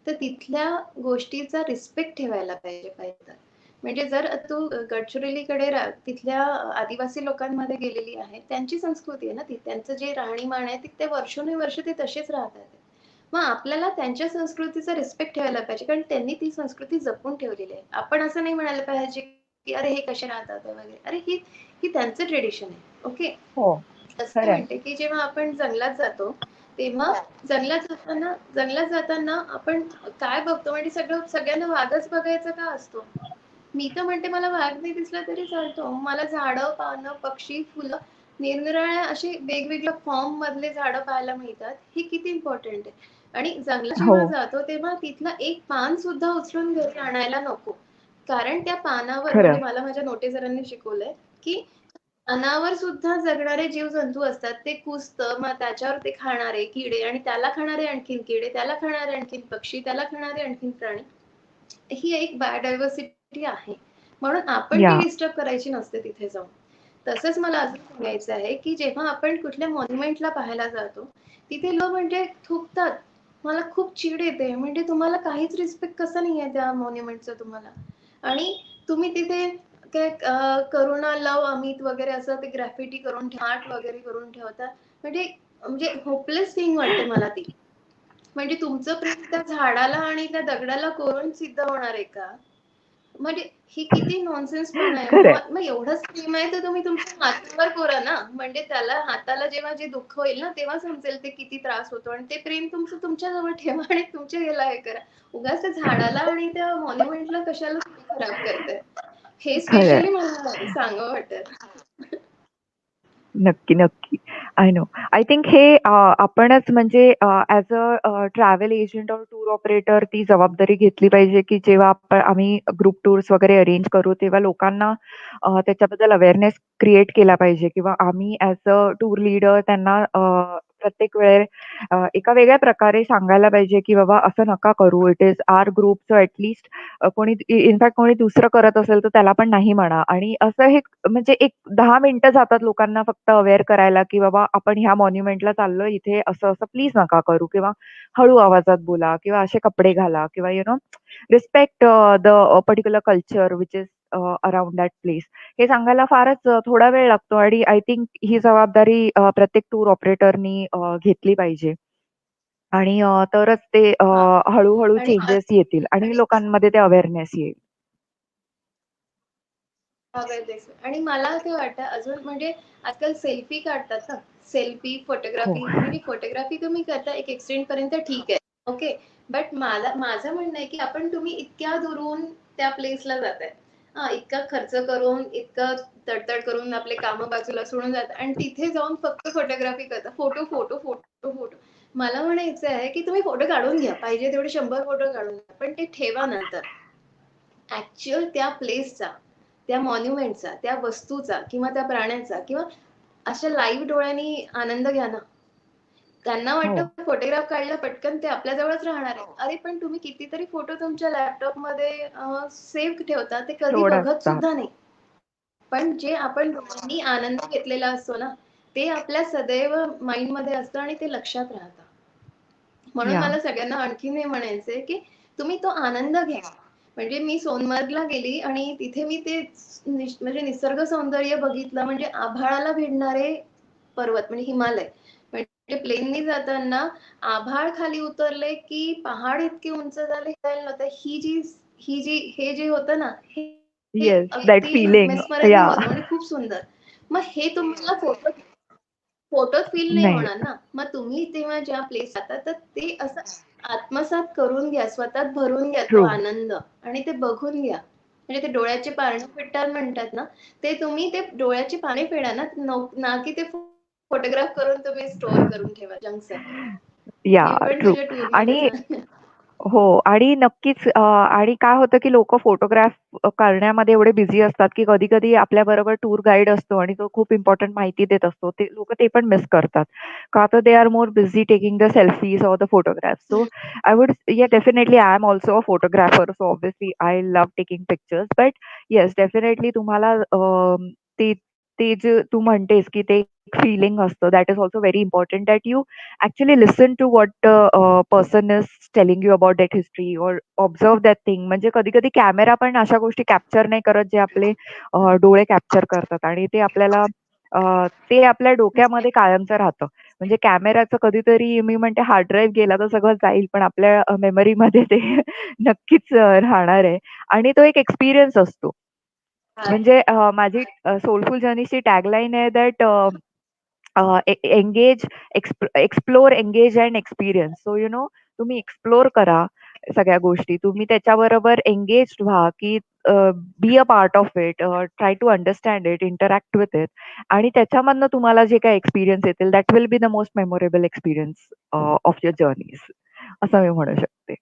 तर तिथल्या गोष्टीचा रिस्पेक्ट ठेवायला पाहिजे पहिलं. म्हणजे जर तू गडचिरोलीकडे तिथल्या आदिवासी लोकांमध्ये गेलेली आहे, त्यांची संस्कृती आहे ना ती. त्यांचं जे राहणीमान आहे, ते वर्षोनवर्ष ते तसेच राहतात. मग आपल्याला त्यांच्या संस्कृतीचा रिस्पेक्ट ठेवायला पाहिजे, कारण त्यांनी ती संस्कृती जपून ठेवलेली आहे. आपण असं नाही म्हणायला पाहिजे, की "अरे, हे कसे राहतात आहे?" वगैरे. अरे, ही ही त्यांचं ट्रेडिशन आहे. ओके. हो, असं खरं आहे. म्हणते, की जेव्हा आपण जंगलात जातो, तेव्हा जंगलात जाताना आपण काय बघतो म्हणजे सगळ्यांना वाघच बघायचा का असतो? मी तर म्हणते मला वाघ नाही दिसला तरी चालतो. मला झाडं, पानं, पक्षी, फुलं निरनिराळ्या असे वेगवेगळ्या फॉर्म मधले झाडं पाहायला मिळतात. हे किती इम्पॉर्टंट आहे. आणि जंगलात हो, जेव्हा जातो तेव्हा तिथलं एक पान सुद्धा उचलून घरी आणायला नको. कारण त्या पानावर म्हणजे खरं. मला माझ्या नोटीसरांनी शिकवलंय, की पानावर सुद्धा जगणारे जीवजंतू असतात. ते कुजतं, मग त्याच्यावर ते खाणारे किडे आणि त्याला खाणारे आणखीन किडे, त्याला खाणारे आणखीन पक्षी, त्याला खाणारे आणखीन प्राणी. ही एक बायोडायव्हर्सिटी आहे. म्हणून आपण ती या. डिस्टर्ब करायची नसते तिथे जाऊन. तसंच मला अजून सांगायचं आहे, की जेव्हा आपण कुठल्या मॉन्युमेंटला पाहायला जातो, तिथे लोक म्हणजे थुंकतात. मला खूप चीड येते. म्हणजे तुम्हाला काहीच रिस्पेक्ट कसा नाहीये त्या मॉन्युमेंटचा तुम्हाला? आणि तुम्ही तिथे काय करुणा, लव्ह, अमित वगैरे असं ते ग्राफिटी करून हार्ट वगैरे करून ठेवतात. म्हणजे म्हणजे होपलेस थिंग वाटते मला ती. म्हणजे तुमचं प्रेम त्या झाडाला आणि त्या दगडाला कोरून सिद्ध होणार आहे का? म्हणजे ही किती नॉनसेन्सपणा आहे. खरं आहे. मग एवढंच प्रेम आहे तर तुम्ही तुमच्या हातावर कोरा ना. म्हणजे त्याला हाताला जेव्हा जे दुःख होईल ना, तेव्हा समजेल ते किती त्रास होतो आणि ते प्रेम तुमचं तुमच्याजवळ ठेवा आणि तुमच्या ह्याला हे करा. उगाच त्या झाडाला आणि त्या मॉन्युमेंटला कशाला तुम्ही खराब करताय? हे खरं स्पेशली मला सांगावं वाटत. नक्की, नक्की. I know. आय थिंक हे आपणच म्हणजे ॲज अ ट्रॅव्हल एजंट और टूर ऑपरेटर ती जबाबदारी घेतली पाहिजे, की जेव्हा आम्ही ग्रुप टूर्स वगैरे अरेंज करू, तेव्हा लोकांना त्याच्याबद्दल अवेअरनेस क्रिएट केला पाहिजे किंवा आम्ही ॲज अ टूर लीडर त्यांना प्रत्येक वेळे एका वेगळ्या प्रकारे सांगायला पाहिजे, की "बाबा असं नका करू. It is our group so at least कोणी इनफॅक्ट कोणी दुसरं करत असेल तर त्याला पण नाही म्हणा." आणि असं हे म्हणजे एक 10 मिनिटं जातात लोकांना फक्त अवेअर करायला, की "बाबा आपण ह्या मॉन्युमेंटला चाललोय, इथे असं-असं प्लीज नका करू." किंवा हळू आवाजात बोला किंवा असे कपडे घाला किंवा respect the particular culture which is around that place. हे सांगायला फारच थोडा वेळ लागतो आणि आय थिंक ही जबाबदारी प्रत्येक टूर ऑपरेटरनी घेतली पाहिजे. आणि तरच ते हां. हळू-हळू आणि चेंजेस येतील आणि लोकांमध्ये ते अवेअरनेस येईल. अवेअरनेस आणि मला असं वाटतं अजून म्हणजे आजकाल सेल्फी काढतात ना, सेल्फी, हो. फोटोग्राफी म्हणजे फोटोग्राफी तुम्ही करता एक एक्सटेंड पर्यंत ठीक आहे. ओके. बट माझं म्हणणं आहे, की तुम्ही इतक्या दुरून त्या प्लेसला जाताय. हां, इतका खर्च करून, इतकं तडतड करून आपले कामं बाजूला सोडून जाता आणि तिथे जाऊन फक्त फोटोग्राफी करता. Photo, photo, photo, photo. मला म्हणायचं आहे, की तुम्ही फोटो काढून घ्या. पाहिजे तेवढे 100 फोटो काढून घ्या. पण ते ठेवा नंतर. ॲक्चुअल त्या प्लेसचा, त्या मॉन्युमेंटचा, त्या वस्तूचा किंवा त्या प्राण्याचा किंवा अशा लाईव्ह डोळ्यांनी आनंद घ्या ना. त्यांना हो. वाटतं फोटोग्राफ काढला पटकन ते आपल्या जवळच राहणार आहे. अरे पण तुम्ही कितीतरी फोटो तुमच्या लॅपटॉपमध्ये सेव्ह ठेवता, ते कधी स्टोअर्ड बघत असतात. सुद्धा नाही. पण जे आपण डोळ्यांनी आनंद घेतलेला असतो ना, ते आपल्या सदैव माइंडमध्ये असतं आणि ते लक्षात राहतं. म्हणून याह! मला सगळ्यांना आणखीन हे म्हणायचंय, की तुम्ही तो आनंद घ्या. म्हणजे मी सोनमर्गला गेली आणि तिथे मी ते म्हणजे निसर्ग सौंदर्य बघितलं म्हणजे आभाळाला भिडणारे पर्वत म्हणजे हिमालय. म्हणजे प्लेननी जाताना आभाळ खाली उतरले, की पहाड इतके उंच झाले हे कळलं नव्हतं. हे जे होतं ना, हे हे येस, दॅट अगदी फीलिंग. Mesmerising yeah! होतं म्हणजे खूप सुंदर. मग हे तुम्हाला फोटोत फील नाही नाही. होणार ना. मग तुम्ही तेव्हा ज्या प्लेस जाता, तर ते असं आत्मसात करून घ्या, स्वतःत भरून घ्या तो ट्रू. आनंद आणि ते बघून घ्या. म्हणजे ते डोळ्याचे पारणे फेडतात म्हणतात ना, ते तुम्ही ते डोळ्याची पाने फेडा ना, ना की ते फोटोग्राफ करून तुम्ही स्टोअर करून ठेवा जंकसाठी. हे याह! पण ट्रू. तुझ्या टूरमध्ये आणि सांग. हो आणि नक्कीच आणि काय होतं, की लोकं फोटोग्राफ करण्यामध्ये एवढे बिझी असतात, की कधी-कधी आपल्याबरोबर टूर गाईड असतो आणि तो खूप इम्पोर्टंट माहिती देत असतो. ते लोकं ते पण मिस करतात. का तर they are more busy taking the selfies or the photographs. So I would yeah, definitely I am also a photographer, so obviously I love taking pictures. But yes, definitely तुम्हाला ते ते जे तू म्हणतेस, की ते फीलिंग असतं, that is also very important that you actually listen to what person is telling you about that history और observe that thing. म्हणजे कधी-कधी कॅमेरा पण अशा गोष्टी कॅप्चर नाही करत, जे आपले डोळे कॅप्चर करतात आणि ते आपल्याला ते आपल्या डोक्यामध्ये कायमचं राहतं. म्हणजे कॅमेराचं कधीतरी मी म्हणते हार्ड ड्राईव्ह गेला तर सगळं जाईल, पण आपल्या मेमरीमध्ये ते नक्कीच राहणार आहे आणि तो एक एक्सपिरियन्स असतो. म्हणजे माझी सोलफुल जर्नीची टॅगलाईन आहे that engage, explore, engage and experience. So तुम्ही एक्सप्लोर करा सगळ्या गोष्टी. तुम्ही त्याच्याबरोबर एंगेज्ड व्हा, की be a part of it, try to understand it, interact with it आणि त्याच्यामधनं तुम्हाला जे काही एक्सपिरियन्स येतील, that will be the most memorable experience of your journeys असं मी म्हणू शकते.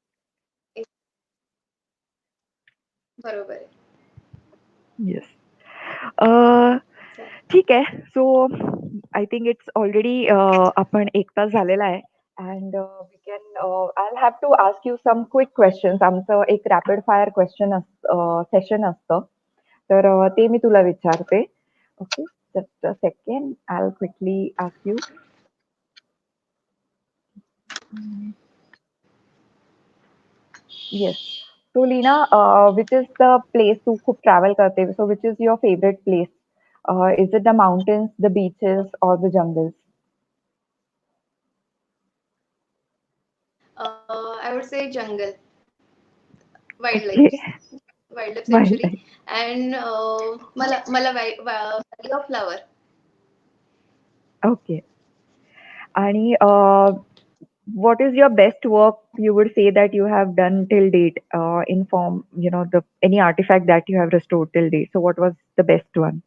बरोबर आहे. येस. ठीक आहे. So I think it's already आपण 1 तास झालेला आहे and we can I have to ask you some quick questions. आमचं एक रॅपिड फायर सेशन असतं. तर ते मी तुला विचारते. Okay. Just a second. I will quickly ask you. Yes. So Leena, which is the place तू खूप ट्रॅव्हल करते. So which is your favourite place? Is it the mountains, the beaches or the jungles? I would say jungle, wild okay. Life. Wild life sanctuary wild. And मला मला valley of flower. Okay. आणि what is your best work you would say that you have done till date, in form, the any artifact that you have restored till date? So what was the best one?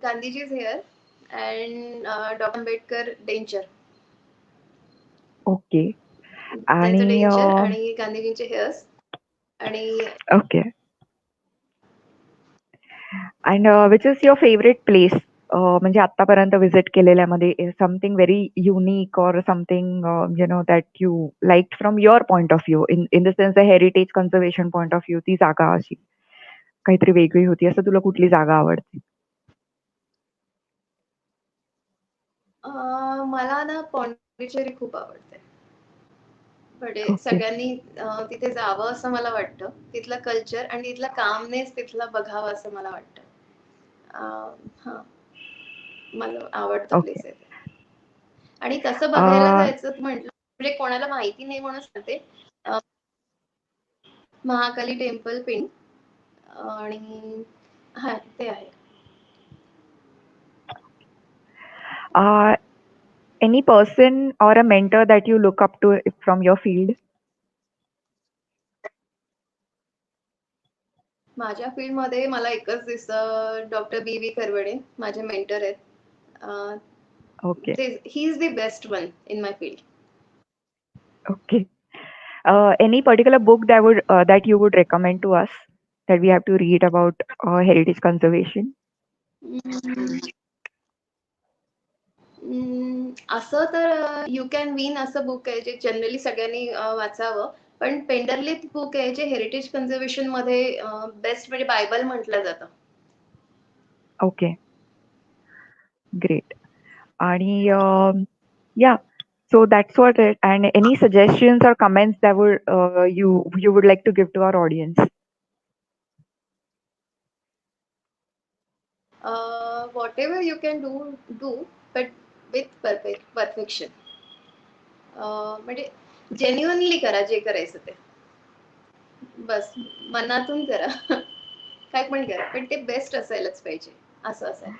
Gandhiji's hair and doctor Ambedkar डेंचर. Okay. त्यांचं आणि डेंचर आणि गांधीजींचे hairs आणि okay. And which is your favorite place? म्हणजे आत्तापर्यंत visit केलेल्यामध्ये something very unique और something that you liked from your point of view in the sense heritage conservation point of view ती जागा अशी काहीतरी वेगळी होती. असं तुला कुठली जागा आवडते? मला ना पॉंडिचेरी खूप आवडते. म्हणजे ओके. सगळ्यांनी तिथे जावं असं मला वाटतं. तिथलं कल्चर आणि तिथला कामनेस तिथला बघावा असं मला वाटतं. हां, मला आवडतं ओके. प्लेस आहे ते. आणि तसं अ, बघायला जायचं म्हटलं म्हणजे कोणाला माहिती नाही म्हणून सांगते. अ, महाकाली टेम्पल पेण आणि हां, ते आहे. uh, any person or a mentor that you look up to from your field? माझ्या फील्डमध्ये मला एकच दिसतं डॉक्टर बी.व्ही. करवडे माझे मेंटर आहेत. अ, Okay. He is the best one in my field. Okay. Any particular book that you would recommend to us that we have to read about heritage conservation? असं तर you can win असं book आहे जे generally सगळ्यांनी वाचावं. पण पेंडरलिथ book आहे जे हेरिटेज कन्झर्वेशन मध्ये बेस्ट म्हणजे बायबल म्हटलं जातं. Okay, great. आणि yeah, so that's what it. And any suggestions or comments that you would like to give to our audience? What ever you can do do but with perfection. म्हणजे genuinely करा जे करायचं ते. बस मनातून करा. काय पण करा. पण ते बेस्ट असायलाच पाहिजे. असं असायला.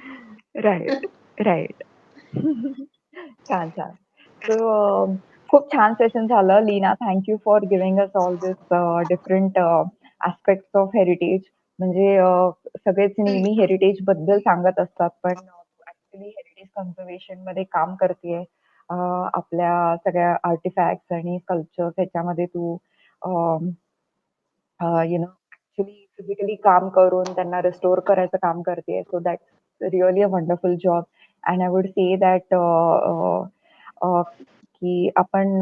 Right, right. छान, छान. So, खूप छान सेशन झालं. Leena, thank you for giving us all this different aspects of heritage. म्हणजे सगळेच नेहमी हेरिटेजबद्दल सांगत असतात, पण ॲक्चुअली हेरिटेज कन्झर्वेशनमध्ये काम करतीये. आपल्या सगळ्या आर्टिफॅक्ट्स आणि कल्चर ह्याच्यामध्ये तू ॲक्चुअली फिजिकली काम करून त्यांना रिस्टोर करायचं काम करतीये. So that's really a wonderful job. And I would say that की आपण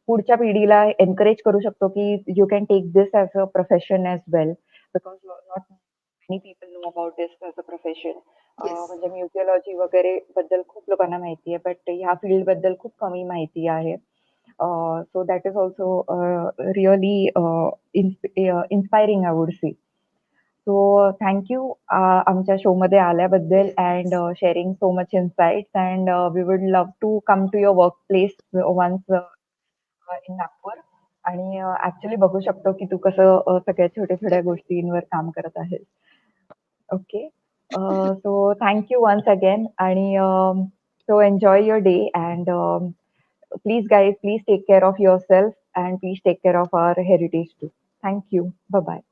पुढच्या पिढीला एन्करेज करू शकतो की you can take this as a profession as well because not many people know about this as a profession. Yes. म्हणजे museology वगैरे बद्दल खूप लोकांना माहिती आहे, बट ह्या फील्डबद्दल खूप कमी माहिती आहे. So that is also really inspiring, I would say. So thank you आमच्या शोमध्ये आल्याबद्दल yes. and sharing so much insights and we would love to come to your workplace once in Nagpur आणि actually बघू शकतो की तू कसं सगळ्या छोट्या-छोट्या डेफिनेटली. गोष्टींवर काम करत आहेस. Okay. So thank you once again आणि so enjoy your day and please guys, please take care of yourself and please take care of our heritage too. Thank you. Bye bye.